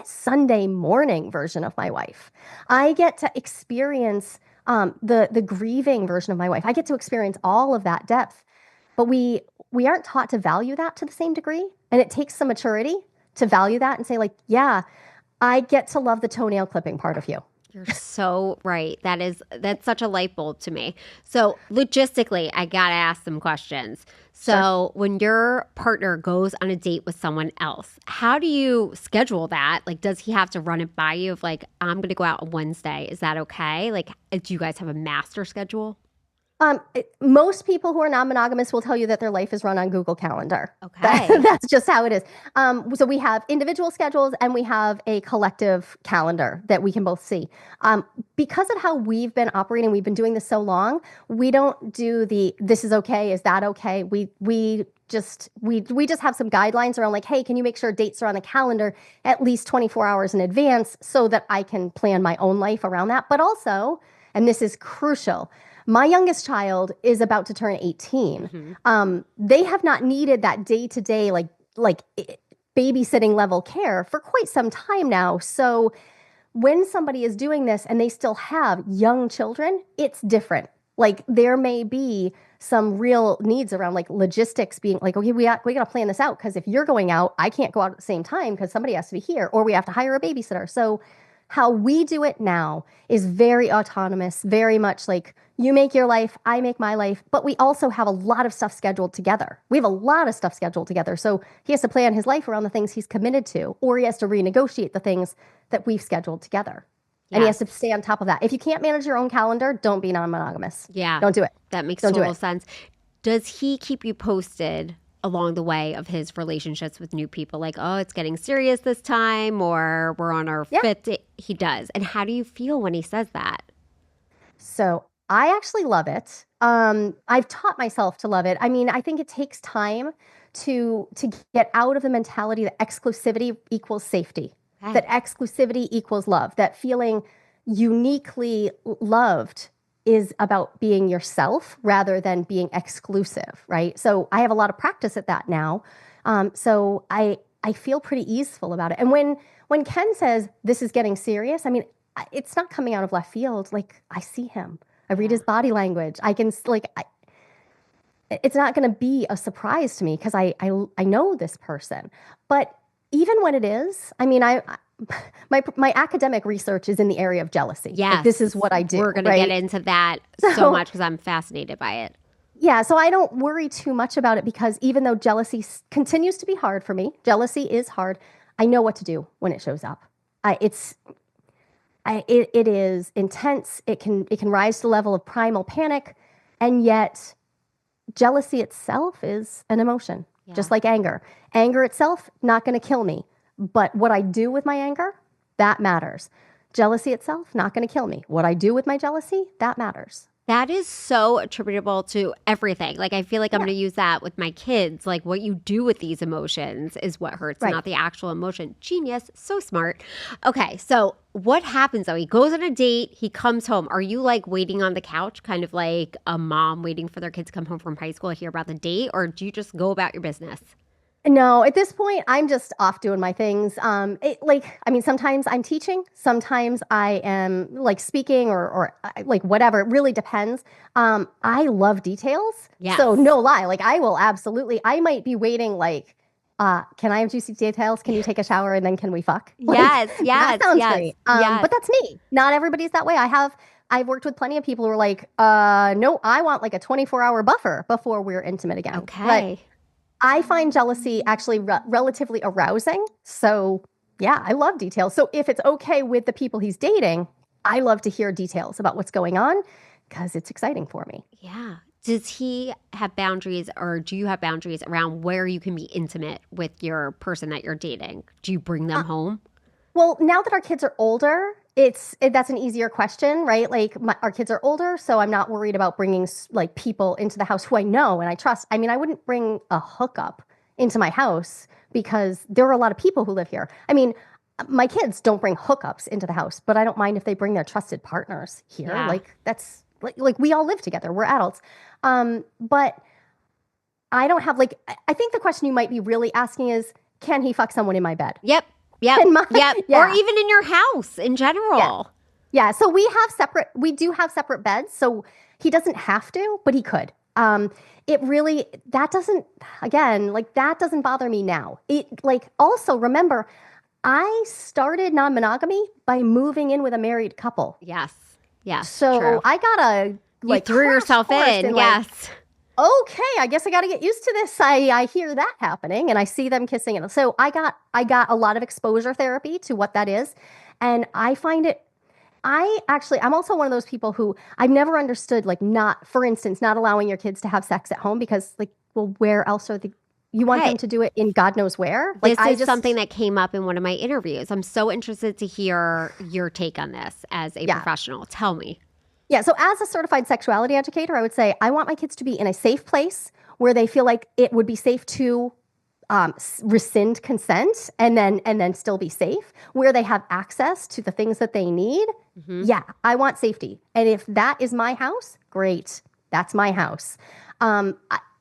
Sunday morning version of my wife. I get to experience the grieving version of my wife. I get to experience all of that depth. But we aren't taught to value that to the same degree. And it takes some maturity to value that and say, like, yeah, I get to love the toenail clipping part of you. You're so right. That's such a light bulb to me. So logistically, I got to ask some questions. So when your partner goes on a date with someone else, how do you schedule that? Like, does he have to run it by you of like, I'm going to go out on Wednesday. Is that okay? Like, do you guys have a master schedule? Most people who are non-monogamous will tell you that their life is run on Google Calendar. Okay. That's just how it is. So we have individual schedules and we have a collective calendar that we can both see. Because of how we've been operating, we've been doing this so long, we don't do this is okay, is that okay? We just have some guidelines around like, hey, can you make sure dates are on the calendar at least 24 hours in advance so that I can plan my own life around that. But also, and this is crucial, my youngest child is about to turn 18. Mm-hmm. They have not needed that day-to-day, like babysitting level care for quite some time now. So when somebody is doing this and they still have young children, it's different. Like there may be some real needs around like logistics being like, okay, we got to plan this out because if you're going out, I can't go out at the same time because somebody has to be here or we have to hire a babysitter. So how we do it now is very autonomous, very much like you make your life, I make my life, but we also have a lot of stuff scheduled together. We have a lot of stuff scheduled together. So he has to plan his life around the things he's committed to, or he has to renegotiate the things that we've scheduled together. Yeah. And he has to stay on top of that. If you can't manage your own calendar, don't be non-monogamous. Yeah. Don't do it. That makes total sense. Does he keep you posted along the way of his relationships with new people? Like, oh, it's getting serious this time, or we're on our fifth date. He does. And how do you feel when he says that? So I actually love it. I've taught myself to love it. I mean, I think it takes time to get out of the mentality that exclusivity equals safety, that exclusivity equals love, that feeling uniquely loved is about being yourself rather than being exclusive, right? So I have a lot of practice at that now. So I feel pretty easeful about it. And when Ken says this is getting serious, I mean, it's not coming out of left field. Like I see him. I read his body language. I can it's not going to be a surprise to me because I know this person. But even when it is, I mean, my academic research is in the area of jealousy. Yes. Like, this is what I do. We're going to get into that so much because I'm fascinated by it. Yeah, so I don't worry too much about it because even though jealousy continues to be hard for me, jealousy is hard, I know what to do when it shows up. It is intense. It can rise to the level of primal panic, and yet jealousy itself is an emotion, just like anger. Anger itself, not going to kill me, but what I do with my anger, that matters. Jealousy itself, not going to kill me. What I do with my jealousy, that matters. That is so attributable to everything. Like, I feel like I'm going to use that with my kids. Like, what you do with these emotions is what hurts, not the actual emotion. Genius. So smart. Okay, so what happens, though? He goes on a date. He comes home. Are you, like, waiting on the couch, kind of like a mom waiting for their kids to come home from high school to hear about the date? Or do you just go about your business? No, at this point, I'm just off doing my things. Sometimes I'm teaching, sometimes I am like speaking or like whatever. It really depends. I love details. Yes. So no lie, like I might be waiting like, can I have juicy details? Can you take a shower and then can we fuck? Like, yes. That sounds great. But that's me. Not everybody's that way. I have I've worked with plenty of people who are like, no, I want like a 24-hour buffer before we're intimate again. But Okay. I find jealousy actually relatively arousing. So yeah, I love details. So if it's okay with the people he's dating, I love to hear details about what's going on because it's exciting for me. Yeah. Does he have boundaries or do you have boundaries around where you can be intimate with your person that you're dating? Do you bring them home? Well, now that our kids are older, that's an easier question, right? Like our kids are older, so I'm not worried about bringing like people into the house who I know and I trust. I mean, I wouldn't bring a hookup into my house because there are a lot of people who live here. I mean, my kids don't bring hookups into the house, but I don't mind if they bring their trusted partners here. Yeah. Like that's like we all live together. We're adults. But I don't have like I think the question you might be really asking is, can he fuck someone in my bed? Yep. Yep. In my, Yep. Or yeah. even in your house in Yeah. general. Yeah, so we do have separate beds, so he doesn't have to, but he could. It really, that doesn't, again, like that doesn't bother me now. It like also remember, I started non-monogamy by moving in with a married couple. Yes. Yes. So True. I got a You like threw crash yourself course in. like, Yes. okay, I guess I got to get used to this. I hear that happening and I see them kissing and so I got a lot of exposure therapy to what that is. And I find it I'm also one of those people who I've never understood, like, not, for instance, not allowing your kids to have sex at home because, like, well, where else you want Okay. them to do it in God knows where? Like, This is something that came up in one of my interviews. I'm so interested to hear your take on this as a yeah. professional. Tell me. Yeah. So, as a certified sexuality educator, I would say I want my kids to be in a safe place where they feel like it would be safe to rescind consent and then still be safe where they have access to the things that they need. Yeah, I want safety. And if that is my house, great. That's my house.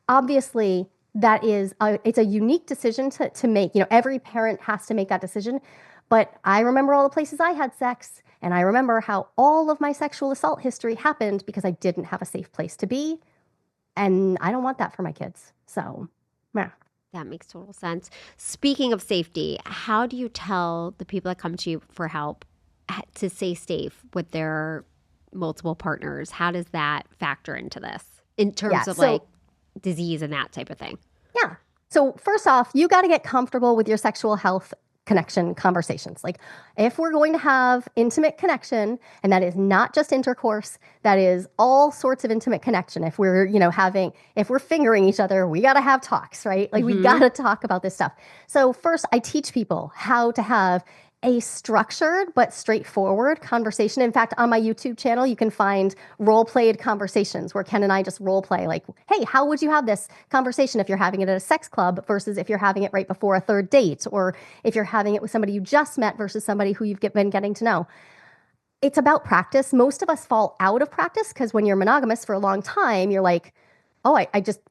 Obviously, it's a unique decision to make. You know, every parent has to make that decision. But I remember all the places I had sex, and I remember how all of my sexual assault history happened because I didn't have a safe place to be. And I don't want that for my kids. So, yeah. That makes total sense. Speaking of safety, how do you tell the people that come to you for help to stay safe with their multiple partners? How does that factor into this in terms of like disease and that type of thing? Yeah. So first off, you got to get comfortable with your sexual health connection conversations. Like if we're going to have intimate connection, and that is not just intercourse, that is all sorts of intimate connection. If we're, if we're fingering each other, we got to have talks, right? Like we got to talk about this stuff. So first I teach people how to have a structured but straightforward conversation. In fact, on my YouTube channel, you can find role-played conversations where Ken and I just role play like, hey, how would you have this conversation if you're having it at a sex club versus if you're having it right before a third date, or if you're having it with somebody you just met versus somebody who you've been getting to know. It's about practice. Most of us fall out of practice because when you're monogamous for a long time, you're like, oh, I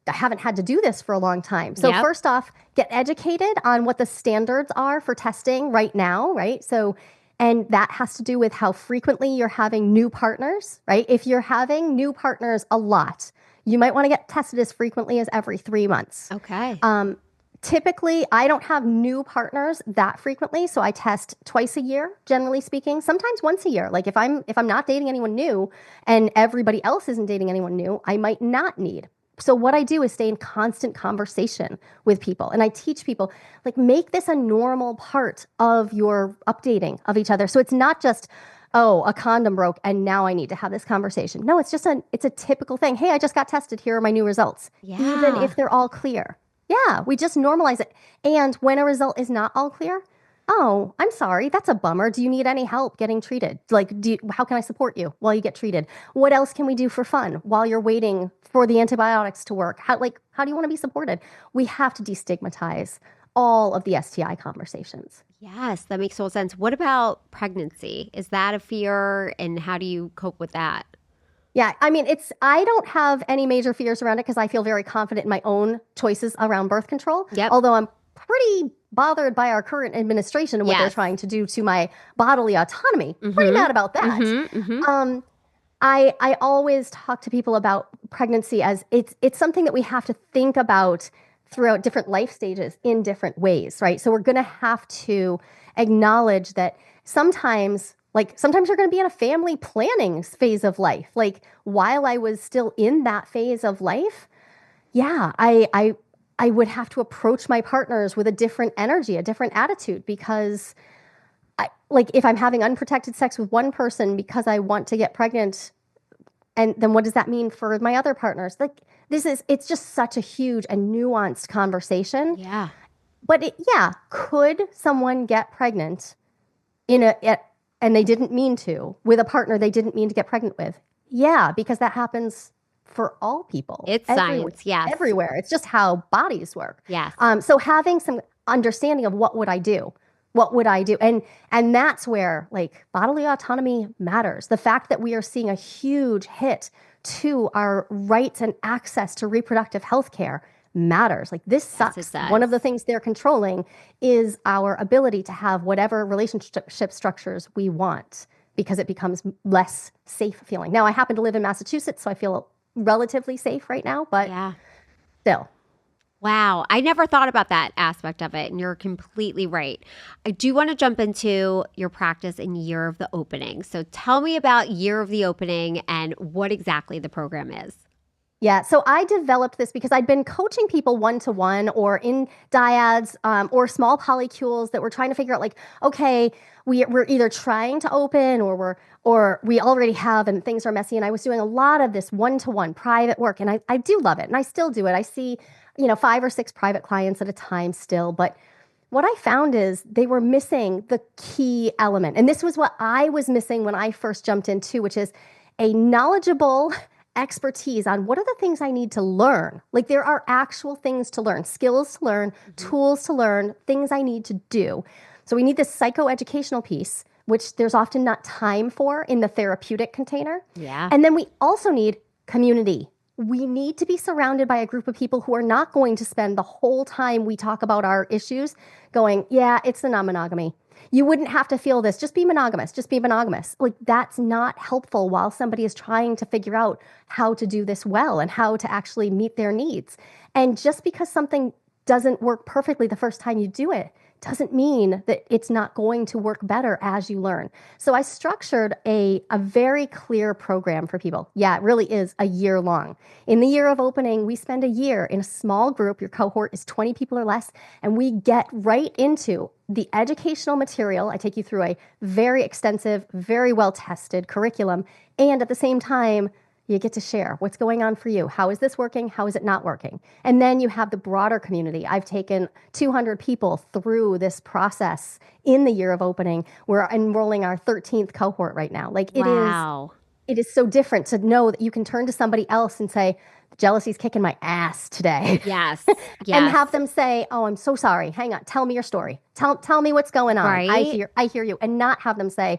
haven't had to do this for a long time. So first off, get educated on what the standards are for testing right now, right? So, and that has to do with how frequently you're having new partners, right? If you're having new partners a lot, you might want to get tested as frequently as every 3 months. Okay. Typically, I don't have new partners that frequently, so I test twice a year, generally speaking, sometimes once a year. Like if I'm not dating anyone new and everybody else isn't dating anyone new, I might not need. So what I do is stay in constant conversation with people. And I teach people, like, make this a normal part of your updating of each other. So it's not just, oh, a condom broke and now I need to have this conversation. No, it's a typical thing. Hey, I just got tested. Here are my new results. Yeah. Even if they're all clear. Yeah, we just normalize it. And when a result is not all clear, oh, I'm sorry, that's a bummer. Do you need any help getting treated? Like, how can I support you while you get treated? What else can we do for fun while you're waiting for the antibiotics to work? How do you want to be supported? We have to destigmatize all of the STI conversations. Yes, that makes total sense. What about pregnancy? Is that a fear, and how do you cope with that? Yeah, I mean, I don't have any major fears around it because I feel very confident in my own choices around birth control. Yep. Although I'm pretty bothered by our current administration and what they're trying to do to my bodily autonomy. Pretty mad about that. I always talk to people about pregnancy as it's something that we have to think about throughout different life stages in different ways, right? So we're going to have to acknowledge that sometimes Like sometimes you're going to be in a family planning phase of life. Like while I was still in that phase of life, yeah, I would have to approach my partners with a different energy, a different attitude because like if I'm having unprotected sex with one person because I want to get pregnant, and then what does that mean for my other partners? Like it's just such a huge and nuanced conversation. Yeah. But yeah, could someone get pregnant in and they didn't mean to with a partner they didn't mean to get pregnant with? Yeah, because that happens for all people. It's science, yes. Everywhere. It's just how bodies work. Yes. So having some understanding of what would I do? What would I do? And that's where like bodily autonomy matters. The fact that we are seeing a huge hit to our rights and access to reproductive health care matters. Like this sucks. One of the things they're controlling is our ability to have whatever relationship structures we want because it becomes less safe feeling. Now, I happen to live in Massachusetts, so I feel relatively safe right now, but still. Wow. I never thought about that aspect of it, and you're completely right. I do want to jump into your practice in Year of the Opening. So tell me about Year of the Opening and what exactly the program is. Yeah, so I developed this because I'd been coaching people one-to-one or in dyads or small polycules that were trying to figure out like, okay, we're either trying to open or we already have and things are messy. And I was doing a lot of this one-to-one private work and I do love it and I still do it. I see, 5 or 6 private clients at a time still, but what I found is they were missing the key element. And this was what I was missing when I first jumped into, which is a knowledgeable expertise on what are the things I need to learn. Like there are actual things to learn, skills to learn, tools to learn, things I need to do. So we need this psychoeducational piece, which there's often not time for in the therapeutic container. Yeah. And then we also need community. We need to be surrounded by a group of people who are not going to spend the whole time we talk about our issues going, yeah, it's the non-monogamy. You wouldn't have to feel this. Just be monogamous. Just be monogamous. Like that's not helpful while somebody is trying to figure out how to do this well and how to actually meet their needs. And just because something doesn't work perfectly the first time you do it doesn't mean that it's not going to work better as you learn. So I structured a very clear program for people. Yeah, it really is a year long. In the Year of Opening, we spend a year in a small group. Your cohort is 20 people or less, and we get right into the educational material. I take you through a very extensive, very well-tested curriculum, and at the same time, you get to share what's going on for you. How is this working? How is it not working? And then you have the broader community. I've taken 200 people through this process in the Year of Opening. We're enrolling our 13th cohort right now. Like it is so different to know that you can turn to somebody else and say, jealousy's kicking my ass today. Yes. And have them say, oh, I'm so sorry. Hang on. Tell me your story. Tell me what's going on. Right? I hear you. And not have them say,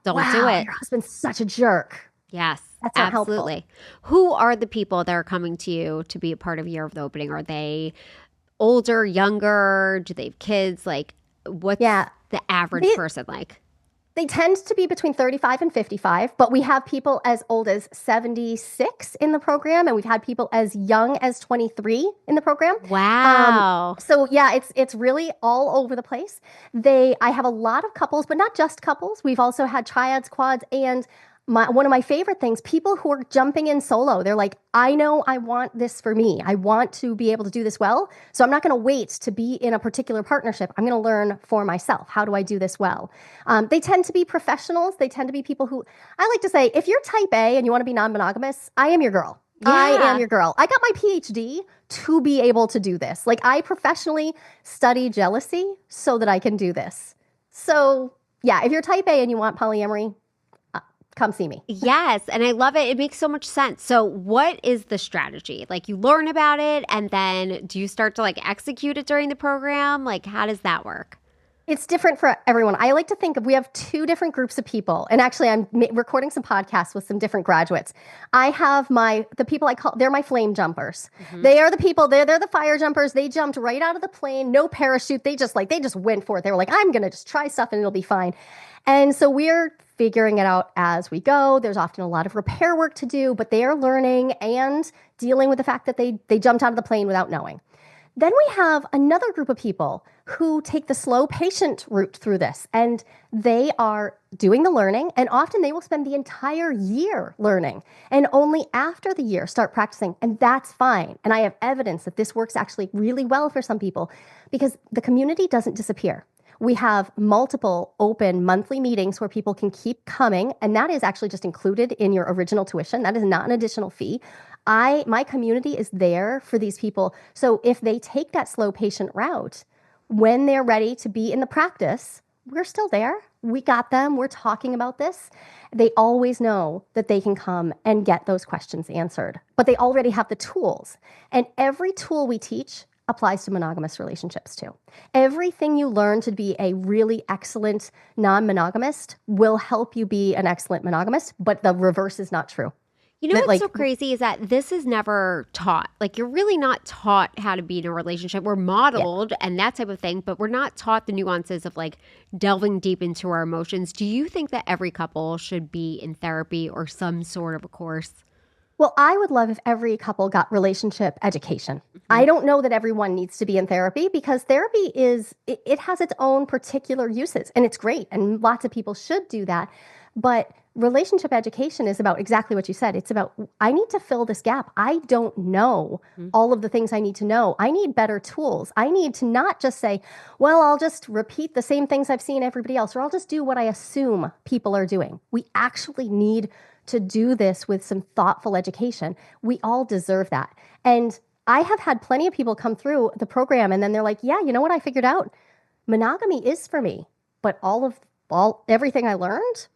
don't wow, do it. Your husband's such a jerk. Yes. That's not absolutely. helpful. Who are the people that are coming to you to be a part of Year of the Opening? Are they older, younger? Do they have kids? Like, what's the average person like? They tend to be between 35 and 55, but we have people as old as 76 in the program, and we've had people as young as 23 in the program. Wow. So yeah, it's really all over the place. I have a lot of couples, but not just couples. We've also had triads, quads, and one of my favorite things, people who are jumping in solo. They're like, I know I want this for me. I want to be able to do this well. So I'm not going to wait to be in a particular partnership. I'm going to learn for myself. How do I do this well? They tend to be professionals. They tend to be people who, I like to say, if you're type A and you want to be non-monogamous, I am your girl. Yeah. I am your girl. I got my PhD to be able to do this. Like I professionally study jealousy so that I can do this. So yeah, if you're type A and you want polyamory, come see me. Yes. And I love it. It makes so much sense. So what is the strategy? Like you learn about it and then do you start to like execute it during the program? Like how does that work? It's different for everyone. I like to think of, we have 2 different groups of people. And actually I'm recording some podcasts with some different graduates. I have the people I call, they're my flame jumpers. Mm-hmm. They are the people, they're the fire jumpers. They jumped right out of the plane, no parachute. They just went for it. They were like, I'm going to just try stuff and it'll be fine. And so we're figuring it out as we go. There's often a lot of repair work to do, but they are learning and dealing with the fact that they jumped out of the plane without knowing. Then we have another group of people who take the slow, patient route through this. And they are doing the learning. And often they will spend the entire year learning and only after the year start practicing. And that's fine. And I have evidence that this works actually really well for some people because the community doesn't disappear. We have multiple open monthly meetings where people can keep coming. And that is actually just included in your original tuition. That is not an additional fee. My community is there for these people. So if they take that slow, patient route, when they're ready to be in the practice, we're still there. We got them. We're talking about this. They always know that they can come and get those questions answered, but they already have the tools. And every tool we teach applies to monogamous relationships too. Everything you learn to be a really excellent non-monogamist will help you be an excellent monogamist, but the reverse is not true. You know what's so crazy is that this is never taught. Like, you're really not taught how to be in a relationship. We're modeled and that type of thing, but we're not taught the nuances of like delving deep into our emotions. Do you think that every couple should be in therapy or some sort of a course? Well, I would love if every couple got relationship education. I don't know that everyone needs to be in therapy because therapy it has its own particular uses and it's great and lots of people should do that. But relationship education is about exactly what you said. It's about, I need to fill this gap. I don't know all of the things I need to know. I need better tools. I need to not just say, well, I'll just repeat the same things I've seen everybody else, or I'll just do what I assume people are doing. We actually need to do this with some thoughtful education. We all deserve that. And I have had plenty of people come through the program and then they're like, yeah, you know what I figured out? Monogamy is for me, but everything I learned,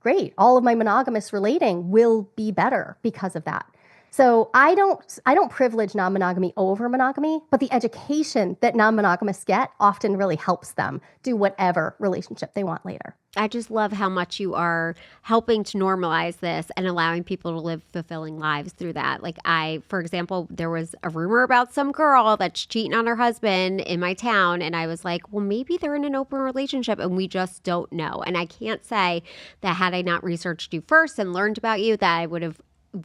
great. All of my monogamous relating will be better because of that. So I don't privilege non-monogamy over monogamy, but the education that non-monogamists get often really helps them do whatever relationship they want later. I just love how much you are helping to normalize this and allowing people to live fulfilling lives through that. Like for example, there was a rumor about some girl that's cheating on her husband in my town. And I was like, well, maybe they're in an open relationship and we just don't know. And I can't say that had I not researched you first and learned about you, that I would have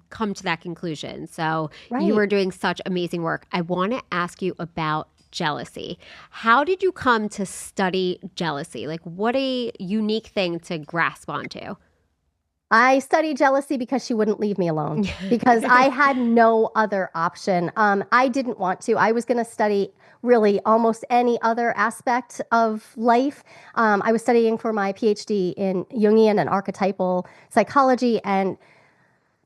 come to that conclusion. So you are doing such amazing work. I want to ask you about jealousy. How did you come to study jealousy? Like, what a unique thing to grasp onto. I studied jealousy because she wouldn't leave me alone, because I had no other option. I didn't want to. I was going to study really almost any other aspect of life. I was studying for my PhD in Jungian and archetypal psychology, and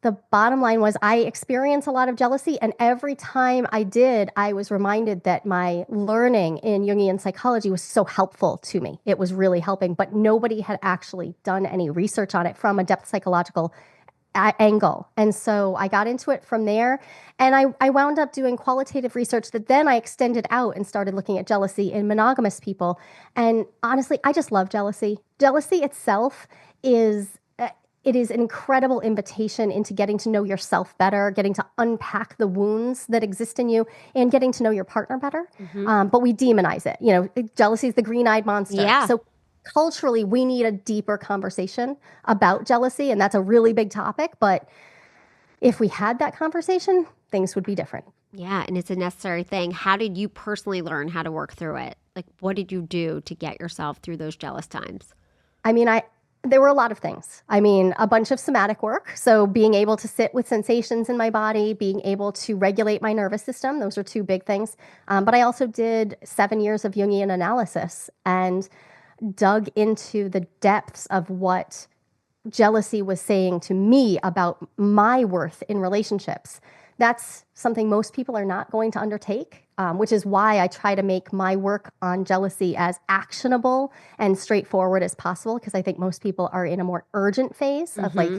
the bottom line was I experienced a lot of jealousy, and every time I did, I was reminded that my learning in Jungian psychology was so helpful to me. It was really helping, but nobody had actually done any research on it from a depth psychological angle. And so I got into it from there, and I wound up doing qualitative research that then I extended out and started looking at jealousy in monogamous people. And honestly, I just love jealousy. Jealousy itself is it is an incredible invitation into getting to know yourself better, getting to unpack the wounds that exist in you, and getting to know your partner better. But we demonize it. You know, jealousy is the green-eyed monster. Yeah. So culturally, we need a deeper conversation about jealousy, and that's a really big topic. But if we had that conversation, things would be different. Yeah, and it's a necessary thing. How did you personally learn how to work through it? Like, what did you do to get yourself through those jealous times? I mean, there were a lot of things. I mean, a bunch of somatic work. So being able to sit with sensations in my body, being able to regulate my nervous system. Those are two big things. But I also did 7 years of Jungian analysis and dug into the depths of what jealousy was saying to me about my worth in relationships. That's something most people are not going to undertake, which is why I try to make my work on jealousy as actionable and straightforward as possible, because I think most people are in a more urgent phase of like,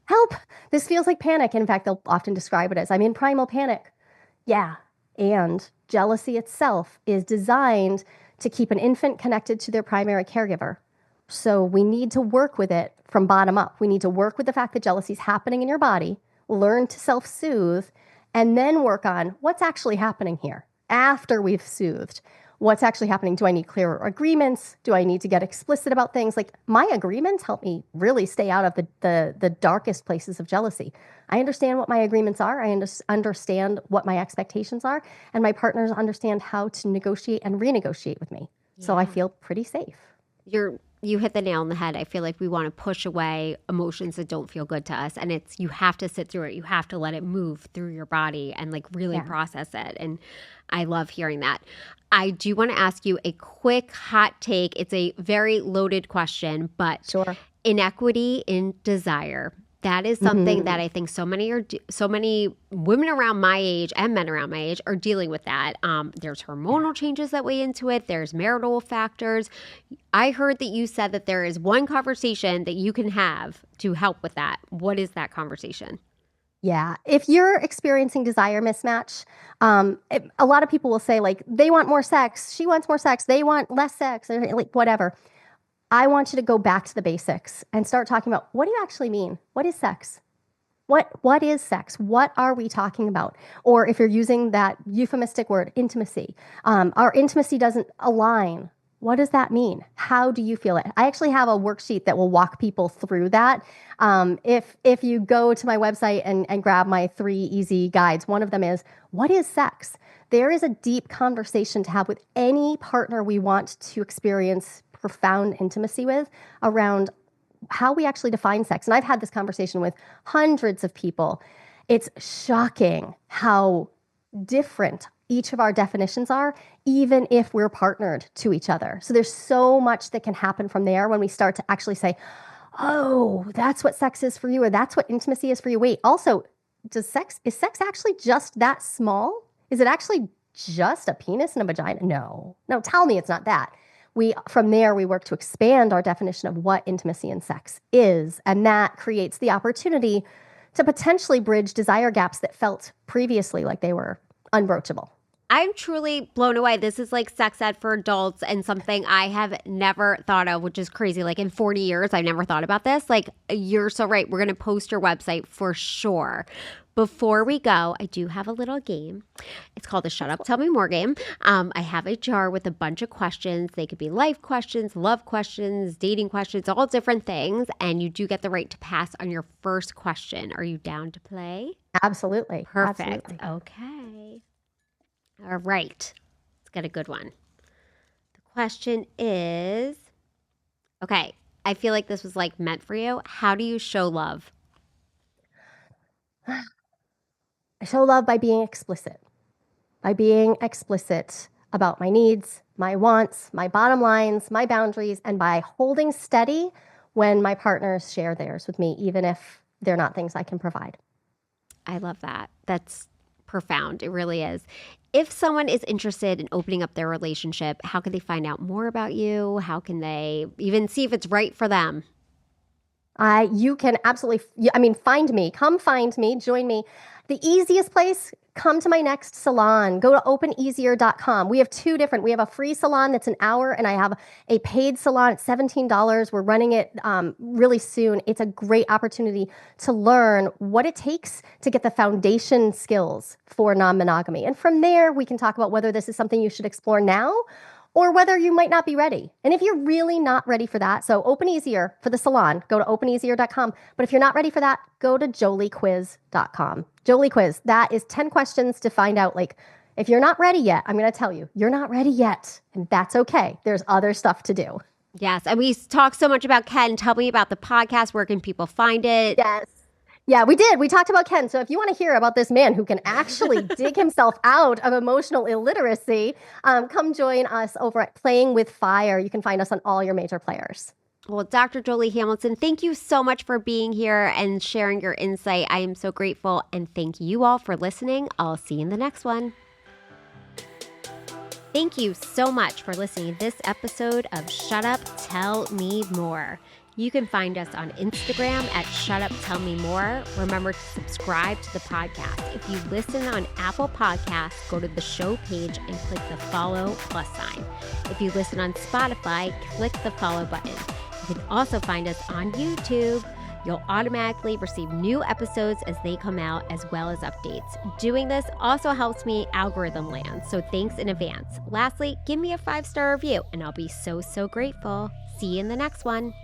help, this feels like panic. In fact, they'll often describe it as, I'm in primal panic. Yeah, and jealousy itself is designed to keep an infant connected to their primary caregiver. So we need to work with it from bottom up. We need to work with the fact that jealousy is happening in your body, learn to self-soothe, and then work on what's actually happening here after we've soothed. what's actually happening. Do I need clearer agreements? Do I need to get explicit about things? Like, my agreements help me really stay out of the darkest places of jealousy. I understand what my agreements are. I understand what my expectations are. And my partners understand how to negotiate and renegotiate with me. Yeah. So I feel pretty safe. You hit the nail on the head. I feel like we want to push away emotions that don't feel good to us. And you have to sit through it. You have to let it move through your body and like really process it. And I love hearing that. I do want to ask you a quick hot take. It's a very loaded question, but sure. Inequity in desire. That is something that I think so many women around my age and men around my age are dealing with that. There's hormonal changes that weigh into it. There's marital factors. I heard that you said that there is one conversation that you can have to help with that. What is that conversation? Yeah. If you're experiencing desire mismatch, a lot of people will say, like, they want more sex. She wants more sex. They want less sex, or like whatever. I want you to go back to the basics and start talking about, what do you actually mean? What is sex? What is sex? What are we talking about? Or if you're using that euphemistic word, intimacy, our intimacy doesn't align. What does that mean? How do you feel it? I actually have a worksheet that will walk people through that. If you go to my website and grab my 3 easy guides, one of them is, what is sex? There is a deep conversation to have with any partner we want to experience profound intimacy with around how we actually define sex. And I've had this conversation with hundreds of people. It's shocking how different each of our definitions are, even if we're partnered to each other. So there's so much that can happen from there when we start to actually say, oh, that's what sex is for you, or that's what intimacy is for you. Wait, also, is sex actually just that small? Is it actually just a penis and a vagina? No, tell me it's not that. From there, we work to expand our definition of what intimacy and sex is. And that creates the opportunity to potentially bridge desire gaps that felt previously like they were unbroachable. I'm truly blown away. This is like sex ed for adults and something I have never thought of, which is crazy. Like in 40 years, I've never thought about this. Like, you're so right. We're going to post your website for sure. Before we go, I do have a little game. It's called the Shut Up, Tell Me More game. I have a jar with a bunch of questions. They could be life questions, love questions, dating questions, all different things. And you do get the right to pass on your first question. Are you down to play? Absolutely. Perfect. Absolutely. Okay. All right. Let's get a good one. The question is, okay, I feel like this was like meant for you. How do you show love? I show love by being explicit about my needs, my wants, my bottom lines, my boundaries, and by holding steady when my partners share theirs with me, even if they're not things I can provide. I love that. That's profound. It really is. If someone is interested in opening up their relationship, how can they find out more about you? How can they even see if it's right for them? You can absolutely, find me. Come find me. Join me. The easiest place, come to my next salon. Go to openeasier.com. We have 2 different. We have a free salon that's an hour, and I have a paid salon at $17. We're running it really soon. It's a great opportunity to learn what it takes to get the foundation skills for non-monogamy. And from there, we can talk about whether this is something you should explore now or whether you might not be ready. And if you're really not ready for that, so Open Easier for the salon, go to openeasier.com. But if you're not ready for that, go to joliquiz.com. Joli Quiz, that is 10 questions to find out, like, if you're not ready yet, I'm going to tell you, you're not ready yet. And that's okay. There's other stuff to do. Yes. And we talk so much about Ken. Tell me about the podcast. Where can people find it? Yes. Yeah, we did. We talked about Ken. So if you want to hear about this man who can actually dig himself out of emotional illiteracy, come join us over at Playing with Fire. You can find us on all your major players. Well, Dr. Joli Hamilton, thank you so much for being here and sharing your insight. I am so grateful. And thank you all for listening. I'll see you in the next one. Thank you so much for listening to this episode of Shut Up, Tell Me More. You can find us on Instagram at Shut Up, Tell Me More. Remember to subscribe to the podcast. If you listen on Apple Podcasts, go to the show page and click the follow plus sign. If you listen on Spotify, click the follow button. You can also find us on YouTube. You'll automatically receive new episodes as they come out, as well as updates. Doing this also helps me algorithm land, so thanks in advance. Lastly, give me a 5-star review, and I'll be so grateful. See you in the next one.